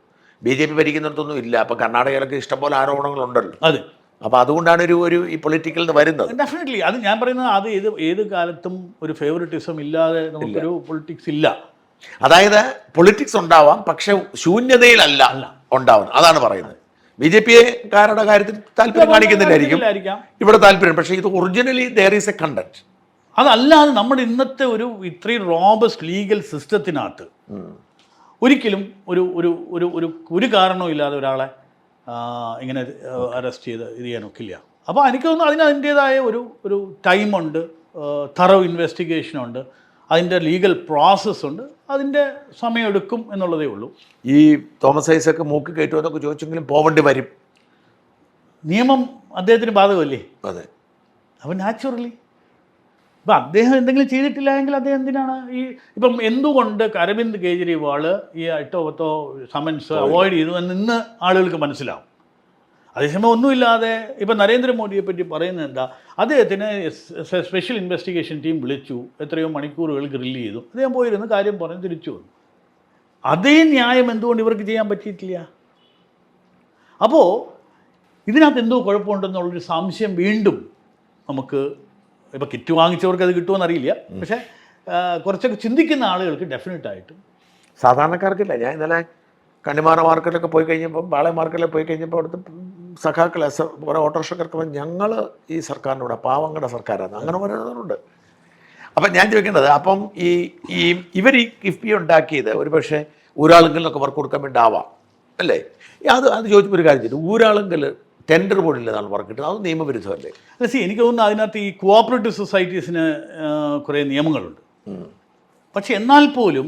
BJP ഭരിക്കുന്നിടത്തൊന്നും ഇല്ല. അപ്പം കർണാടകയിലൊക്കെ ഇഷ്ടംപോലെ ആരോപണങ്ങളുണ്ടല്ലോ. അതെ. അപ്പോൾ അതുകൊണ്ടാണ് ഒരു ഈ പൊളിറ്റിക്കൽ വരുന്നത്. ഡെഫിനറ്റ്ലി. അത് ഞാൻ പറയുന്നത് അത് ഏത് കാലത്തും ഒരു ഫേവറിറ്റിസം ഇല്ലാതെ നമുക്കൊരു പൊളിറ്റിക്സ് ഇല്ല. അതായത് പൊളിറ്റിക്സ് ഉണ്ടാവാം, പക്ഷെ ശൂന്യതയിലല്ല ഉണ്ടാവുന്നത്. അതാണ് പറയുന്നത്. BJP കാരുടെ കാര്യത്തിൽ താല്പര്യം കാണിക്കുന്നില്ലായിരിക്കും, ഇവിടെ താല്പര്യം. പക്ഷേ ഇത് originally there is a content. അതല്ലാതെ നമ്മുടെ ഇന്നത്തെ ഇത്രയും റോബസ്റ്റ് ലീഗൽ സിസ്റ്റത്തിനകത്ത് ഒരിക്കലും ഒരു കാരണവും ഇല്ലാതെ ഒരാളെ ഇങ്ങനെ അറസ്റ്റ് ചെയ്ത് ഇത് ചെയ്യാനൊക്കില്ല. അപ്പോൾ എനിക്ക് തോന്നുന്നു അതിൻ്റേതായ ഒരു ടൈമുണ്ട്, തറവ് ഇൻവെസ്റ്റിഗേഷനുണ്ട്, അതിൻ്റെ ലീഗൽ പ്രോസസ്സുണ്ട്, അതിൻ്റെ സമയമെടുക്കും എന്നുള്ളതേ ഉള്ളൂ. ഈ തോമസ് ഐസക്ക് മൂക്ക് കയറ്റുമെന്നൊക്കെ ചോദിച്ചെങ്കിലും പോവേണ്ടി വരും. നിയമം അദ്ദേഹത്തിന് ബാധകമല്ലേ? അതെ. അപ്പോൾ നാച്ചുറലി ഇപ്പം അദ്ദേഹം എന്തെങ്കിലും ചെയ്തിട്ടില്ല എങ്കിൽ അദ്ദേഹം എന്തിനാണ് ഇപ്പം എന്തുകൊണ്ട് അരവിന്ദ് കെജ്രിവാൾ ഈ 8 or 10 സമൻസ് അവോയ്ഡ് ചെയ്തു എന്ന് ഇന്ന് ആളുകൾക്ക് മനസ്സിലാവും. അതേസമയം ഒന്നുമില്ലാതെ ഇപ്പം നരേന്ദ്രമോദിയെ പറ്റി പറയുന്നത് എന്താ? അദ്ദേഹത്തിന് സ്പെഷ്യൽ ഇൻവെസ്റ്റിഗേഷൻ ടീം വിളിച്ചു, എത്രയോ മണിക്കൂറുകൾ ഗ്രില്ല് ചെയ്തു, അദ്ദേഹം പോയിരുന്ന് കാര്യം പറഞ്ഞ് തിരിച്ചു വന്നു. അതേ ന്യായം എന്തുകൊണ്ട് ഇവർക്ക് ചെയ്യാൻ പറ്റിയിട്ടില്ല? അപ്പോൾ ഇതിനകത്ത് എന്തോ കുഴപ്പമുണ്ടെന്നുള്ളൊരു സംശയം വീണ്ടും നമുക്ക്, ഇപ്പോൾ കിറ്റ് വാങ്ങിച്ചവർക്ക് അത് കിട്ടുമെന്ന് അറിയില്ല, പക്ഷേ കുറച്ചൊക്കെ ചിന്തിക്കുന്ന ആളുകൾക്ക് ഡെഫിനറ്റായിട്ടും. സാധാരണക്കാർക്കില്ല. ഞാൻ ഇന്നലെ കണ്ണിമാറ മാർക്കറ്റിലൊക്കെ പോയി കഴിഞ്ഞപ്പോൾ, ബാളെ മാർക്കറ്റിൽ പോയി കഴിഞ്ഞപ്പോൾ അവിടുത്തെ സഖാക്കൾ, കുറേ ഓട്ടോറിക്ഷക്കാർക്ക് ഞങ്ങൾ ഈ സർക്കാരിനോട് പാവങ്ങളുടെ സർക്കാരാണ് അങ്ങനെ പറയുന്നവരുണ്ട്. അപ്പം ഞാൻ ചോദിക്കേണ്ടത്, അപ്പം ഇവർ ഈ കിഫ്ബി ഉണ്ടാക്കിയത് ഒരു പക്ഷേ ഊരാളുകളിലൊക്കെ വർക്ക് കൊടുക്കാൻ വേണ്ടി ആവാം അല്ലേ? അത് ചോദിച്ചപ്പോൾ ഒരു കാര്യം ചെയ്തു, ഊരാളുകൾ ടെൻഡർ ബോർഡില്ലെന്നാണ് വർക്ക് കിട്ടുന്നത്. അത് നിയമവിരുദ്ധമല്ലേ? അല്ല, എനിക്ക് തോന്നുന്നു അതിനകത്ത് ഈ കോഓപ്പറേറ്റീവ് സൊസൈറ്റീസിന് കുറേ നിയമങ്ങളുണ്ട്. പക്ഷെ എന്നാൽ പോലും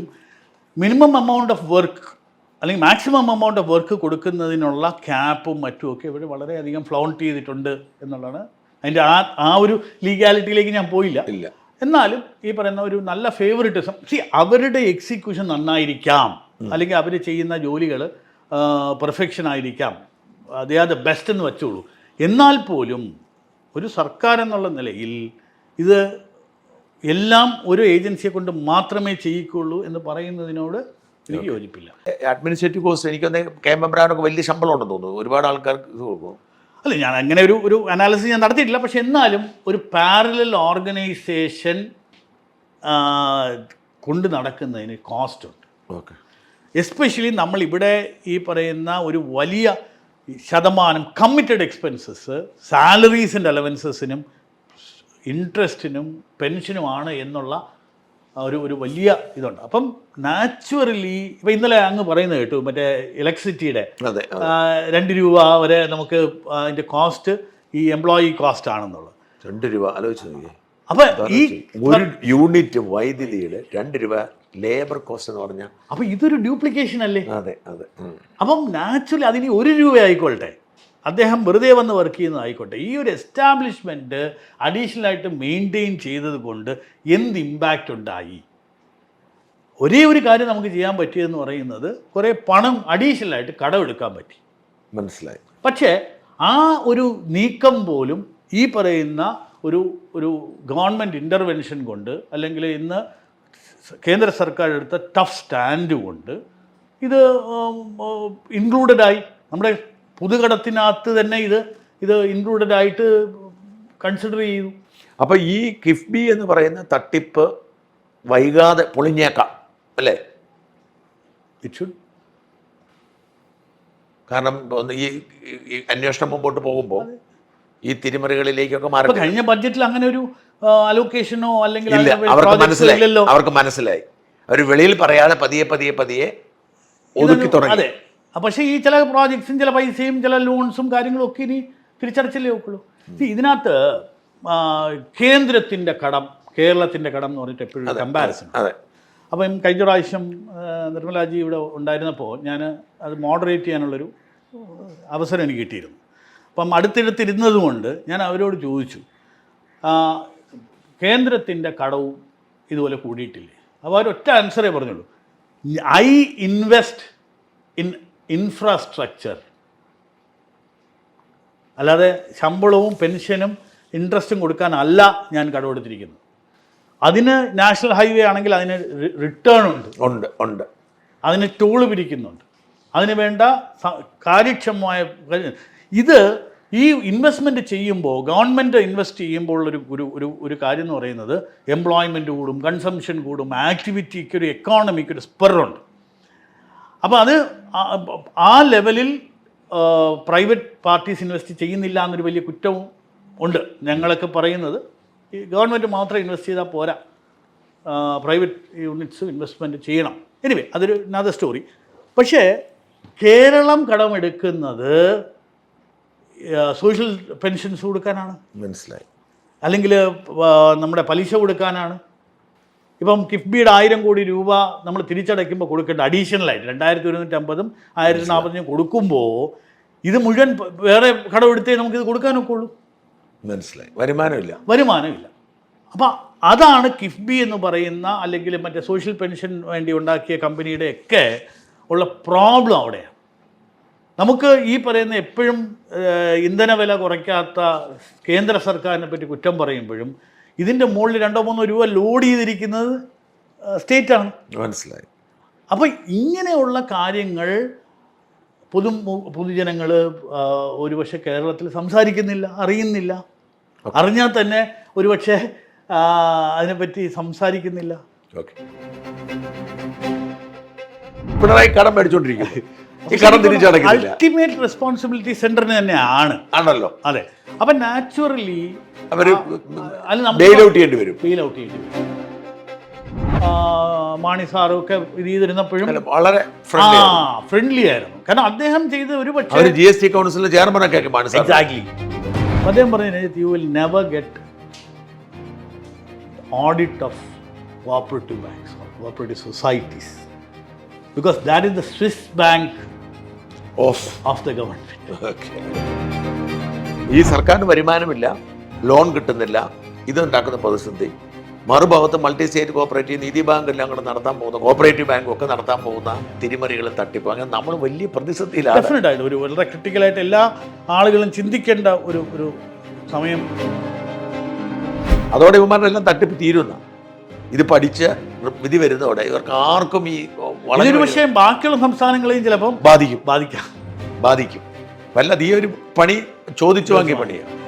മിനിമം എമൗണ്ട് ഓഫ് വർക്ക് അല്ലെങ്കിൽ മാക്സിമം എമൗണ്ട് ഓഫ് വർക്ക് കൊടുക്കുന്നതിനുള്ള ക്യാപ്പും മറ്റുമൊക്കെ ഇവിടെ വളരെയധികം ഫ്ലോണ്ട് ചെയ്തിട്ടുണ്ട് എന്നുള്ളതാണ് അതിൻ്റെ ആ ഒരു ലീഗാലിറ്റിയിലേക്ക് ഞാൻ പോയില്ല. എന്നാലും ഈ പറയുന്ന ഒരു നല്ല ഫേവറിറ്റിസം അവരുടെ എക്സിക്യൂഷൻ നന്നായിരിക്കാം, അല്ലെങ്കിൽ അവർ ചെയ്യുന്ന ജോലികൾ പെർഫെക്ഷൻ ആയിരിക്കാം, അതേ അത് ബെസ്റ്റ് എന്ന് വെച്ചോളൂ. എന്നാൽ പോലും ഒരു സർക്കാർ എന്നുള്ള നിലയിൽ ഇത് എല്ലാം ഒരു ഏജൻസിയെ കൊണ്ട് മാത്രമേ ചെയ്യിക്കുള്ളൂ എന്ന് പറയുന്നതിനോട് എനിക്ക് യോജിപ്പില്ല. അഡ്മിനിസ്ട്രേറ്റീവ് കോസ്റ്റ് എനിക്കൊന്ന് കെ മെമ്പറാനൊക്കെ വലിയ ശമ്പളം ഉണ്ടെന്ന് തോന്നുന്നു, ഒരുപാട് ആൾക്കാർക്ക് ഇത് കൊടുക്കും. അല്ല, ഞാൻ അങ്ങനെ ഒരു അനാലിസിസ് ഞാൻ നടത്തിയിട്ടില്ല. പക്ഷെ എന്നാലും ഒരു പാരലൽ ഓർഗനൈസേഷൻ കൊണ്ട് നടക്കുന്നതിന് കോസ്റ്റ് ഉണ്ട്. ഓക്കെ. എസ്പെഷ്യലി നമ്മളിവിടെ ഈ പറയുന്ന ഒരു വലിയ ശതമാനം കമ്മിറ്റഡ് എക്സ്പെൻസസ് സാലറീസിൻ്റെ അലവൻസസിനും ഇൻട്രസ്റ്റിനും പെൻഷനുമാണ് എന്നുള്ള ഒരു വലിയ ഇതുണ്ട്. അപ്പം നാച്ചുറലി ഇപ്പം ഇന്നലെ അങ്ങ് പറയുന്നത് കേട്ടു, മറ്റേ ഇലക്ട്രിസിറ്റിയുടെ 2 രൂപ വരെ നമുക്ക് അതിൻ്റെ കോസ്റ്റ് ഈ എംപ്ലോയി കോസ്റ്റ് ആണെന്നുള്ളത്. 2 രൂപ ആലോചിച്ച് നോക്കിയേ. അപ്പം ഈ ഒരു യൂണിറ്റ് വൈദ്യുതിയുടെ 2 രൂപ ലേബർ കോസ്റ്റ് എന്ന് പറഞ്ഞാൽ അപ്പം ഇതൊരു ഡ്യൂപ്ലിക്കേഷൻ അല്ലേ? അതെ അതെ. അപ്പം നാച്ചുറലി അതിന് 1 രൂപ ആയിക്കോട്ടെ, അദ്ദേഹം വെറുതെ വന്ന് വർക്ക് ചെയ്യുന്നതായിക്കോട്ടെ, ഈ ഒരു എസ്റ്റാബ്ലിഷ്മെൻറ്റ് അഡീഷണലായിട്ട് മെയിൻറ്റെയിൻ ചെയ്തത് കൊണ്ട് എന്ത് ഇമ്പാക്റ്റ് ഉണ്ടായി? ഒരേ ഒരു കാര്യം നമുക്ക് ചെയ്യാൻ പറ്റിയതെന്ന് പറയുന്നത് കുറേ പണം അഡീഷണലായിട്ട് കടമെടുക്കാൻ പറ്റി. മനസ്സിലായി. പക്ഷേ ആ ഒരു നീക്കം പോലും ഈ പറയുന്ന ഒരു ഗവൺമെൻറ് ഇൻ്റർവെൻഷൻ കൊണ്ട്, അല്ലെങ്കിൽ ഇന്ന് കേന്ദ്ര സർക്കാർ എടുത്ത ടഫ് സ്റ്റാൻഡ് കൊണ്ട് ഇത് ഇൻക്ലൂഡഡായി നമ്മുടെ പൊതുകടത്തിനകത്ത് തന്നെ ഇത് ഇൻക്ലൂഡഡ് ആയിട്ട് കൺസിഡർ ചെയ്തു. അപ്പോൾ ഈ കിഫ്ബി എന്ന് പറയുന്ന തട്ടിപ്പ് വൈകാതെ പൊളിഞ്ഞേക്കാം അല്ലേ? It should. കാരണം ഈ അന്വേഷണം മുമ്പോട്ട് പോകുമ്പോൾ ഈ തിരിമറികളിലേക്കൊക്കെ മാറി. കഴിഞ്ഞ ബഡ്ജറ്റിൽ അങ്ങനെ ഒരു അലോക്കേഷനോ അല്ലെങ്കിൽ അവർക്ക് മനസ്സിലായി. അവർ വെളിയിൽ പറയാതെ പതിയെ ഒതുക്കി തുടങ്ങി. അതെ. പക്ഷേ ഈ ചില പ്രോജക്ട്സും ചില പൈസയും ചില ലോൺസും കാര്യങ്ങളും ഒക്കെ ഇനി തിരിച്ചടച്ചല്ലേ ഒക്കുള്ളൂ. ഇതിനകത്ത് കേന്ദ്രത്തിൻ്റെ കടം, കേരളത്തിൻ്റെ കടം എന്ന് പറഞ്ഞിട്ട് എപ്പോഴും കമ്പാരിസൺ. അപ്പം കഴിഞ്ഞ പ്രാവശ്യം നിർമ്മലാജി ഇവിടെ ഉണ്ടായിരുന്നപ്പോൾ ഞാൻ അത് മോഡറേറ്റ് ചെയ്യാനുള്ളൊരു അവസരം എനിക്ക് കിട്ടിയിരുന്നു. അപ്പം അടുത്തിരുന്നത് കൊണ്ട് ഞാൻ അവരോട് ചോദിച്ചു, കേന്ദ്രത്തിൻ്റെ കടവും ഇതുപോലെ കൂടിയിട്ടില്ലേ? അപ്പോൾ അവരൊറ്റ ആൻസറേ പറഞ്ഞുള്ളൂ, ഐ ഇൻവെസ്റ്റ് ഇൻ ഇൻഫ്രാസ്ട്രക്ചർ, അല്ലാതെ ശമ്പളവും പെൻഷനും ഇൻട്രസ്റ്റും കൊടുക്കാനല്ല ഞാൻ കടമെടുത്തിരിക്കുന്നത്. അതിന് നാഷണൽ ഹൈവേ ആണെങ്കിൽ അതിന് റിട്ടേൺ ഉണ്ട്, അതിന് ടോള് പിരിക്കുന്നുണ്ട്, അതിന് വേണ്ട കാര്യക്ഷമമായ ഇത് ഈ ഇൻവെസ്റ്റ്മെൻറ്റ് ചെയ്യുമ്പോൾ, ഗവൺമെൻറ് ഇൻവെസ്റ്റ് ചെയ്യുമ്പോൾ ഒരു കാര്യം എന്ന് പറയുന്നത് എംപ്ലോയ്മെൻറ്റ് കൂടും, കൺസംഷൻ കൂടും, ആക്ടിവിറ്റിക്ക് ഒരു എക്കോണമിക്ക് ഒരു സ്പെറുണ്ട്. അപ്പോൾ അത് ആ ലെവലിൽ പ്രൈവറ്റ് പാർട്ടീസ് ഇൻവെസ്റ്റ് ചെയ്യുന്നില്ല എന്നൊരു വലിയ കുറ്റവും ഉണ്ട്. ഞങ്ങളൊക്കെ പറയുന്നത് ഈ ഗവൺമെൻറ് മാത്രം ഇൻവെസ്റ്റ് ചെയ്താൽ പോരാ, പ്രൈവറ്റ് യൂണിറ്റ്സ് ഇൻവെസ്റ്റ്മെൻറ്റ് ചെയ്യണം. എനിവേ അതൊരു അനദർ സ്റ്റോറി. പക്ഷേ കേരളം കടമെടുക്കുന്നത് സോഷ്യൽ പെൻഷൻസ് കൊടുക്കാനാണ്, മനസ്സിലായി, അല്ലെങ്കിൽ നമ്മുടെ പലിശ കൊടുക്കാനാണ്. ഇപ്പം കിഫ്ബിയുടെ 1000 കോടി രൂപ നമ്മൾ തിരിച്ചടയ്ക്കുമ്പോൾ കൊടുക്കേണ്ട അഡീഷണലായിട്ട് 2150 1040 കൊടുക്കുമ്പോൾ ഇത് മുഴുവൻ വേറെ കടമെടുത്തേ നമുക്കിത് കൊടുക്കാനൊക്കെ ഉള്ളൂ. മനസ്സിലായി. വരുമാനമില്ല. അപ്പം അതാണ് കിഫ്ബി എന്ന് പറയുന്ന, അല്ലെങ്കിൽ മറ്റേ സോഷ്യൽ പെൻഷൻ വേണ്ടി ഉണ്ടാക്കിയ കമ്പനിയുടെ ഒക്കെ ഉള്ള പ്രോബ്ലം അവിടെയാണ്. നമുക്ക് ഈ പറയുന്ന എപ്പോഴും ഇന്ധന വില കുറയ്ക്കാത്ത കേന്ദ്ര സർക്കാരിനെ പറ്റി കുറ്റം പറയുമ്പോഴും ഇതിൻ്റെ മുകളിൽ 2-3 രൂപ ലോഡ് ചെയ്തിരിക്കുന്നത് സ്റ്റേറ്റാണ്. മനസ്സിലായി. അപ്പോൾ ഇങ്ങനെയുള്ള കാര്യങ്ങൾ പൊതുജനങ്ങൾ ഒരുപക്ഷെ കേരളത്തിൽ സംസാരിക്കുന്നില്ല, അറിയുന്നില്ല. അറിഞ്ഞാൽ തന്നെ ഒരുപക്ഷെ അതിനെപ്പറ്റി സംസാരിക്കുന്നില്ല. പിണറായി കടം മേടിച്ചോണ്ടിരിക്കുന്നു, ഈ കടം തിരിച്ചടയ്ക്കുന്നില്ല. അൾട്ടിമേറ്റ് റെസ്പോൺസിബിലിറ്റി സെന്ററിന് തന്നെയാണ് ആണല്ലോ. അതെ. അപ്പം നാച്ചുറലി അവർ ബെയിൽ ഔട്ട് ചെയ്യേണ്ടി വരും. മാണി സാറും ഒക്കെ ഇത് ചെയ്തിരുന്നപ്പോഴും വളരെ ഫ്രണ്ട്ലി ആയിരുന്നു. കാരണം അദ്ദേഹം ചെയ്ത് ഒരു പക്ഷേ GST കൗൺസിലിന്റെ ചെയർമാനൊക്കെ എക്സാക്ട്ലി അദ്ദേഹം പറഞ്ഞു, you will never get audit of cooperative banks or cooperative societies because that is the Swiss bank of the government. ഈ സർക്കാരിന് വരുമാനമില്ല, ലോൺ കിട്ടുന്നില്ല, ഇതുണ്ടാക്കുന്ന പ്രതിസന്ധി മറുഭാഗത്ത് മൾട്ടി സ്റ്റേറ്റ് കോപ്പറേറ്റീവ്, നീതി ബാങ്ക് എല്ലാം കൂടെ നടത്താൻ പോകുന്ന, കോപ്പറേറ്റീവ് ബാങ്കും ഒക്കെ നടത്താൻ പോകുന്ന തിരിമറികളും തട്ടിപ്പ്, അങ്ങനെ നമ്മൾ വലിയ പ്രതിസന്ധിയിലാണ്. ഡെഫിനറ്റ് ആയിട്ട് ഒരു വളരെ ക്രിട്ടിക്കലായിട്ട് എല്ലാ ആളുകളും ചിന്തിക്കേണ്ട ഒരു സമയം. അതോടെ ഇവന്മാരെല്ലാം തട്ടിപ്പ് തീരുന്ന, ഇത് പഠിച്ച് വിധി വരുന്നതോടെ ഇവർക്ക് ആർക്കും ഈ വളരെ പക്ഷേ ബാക്കിയുള്ള സംസ്ഥാനങ്ങളെയും ചിലപ്പം ബാധിക്കാം. വല്ല ഈ ഒരു പണി ചോദിച്ചു വാങ്ങിയ പണിയാണ്.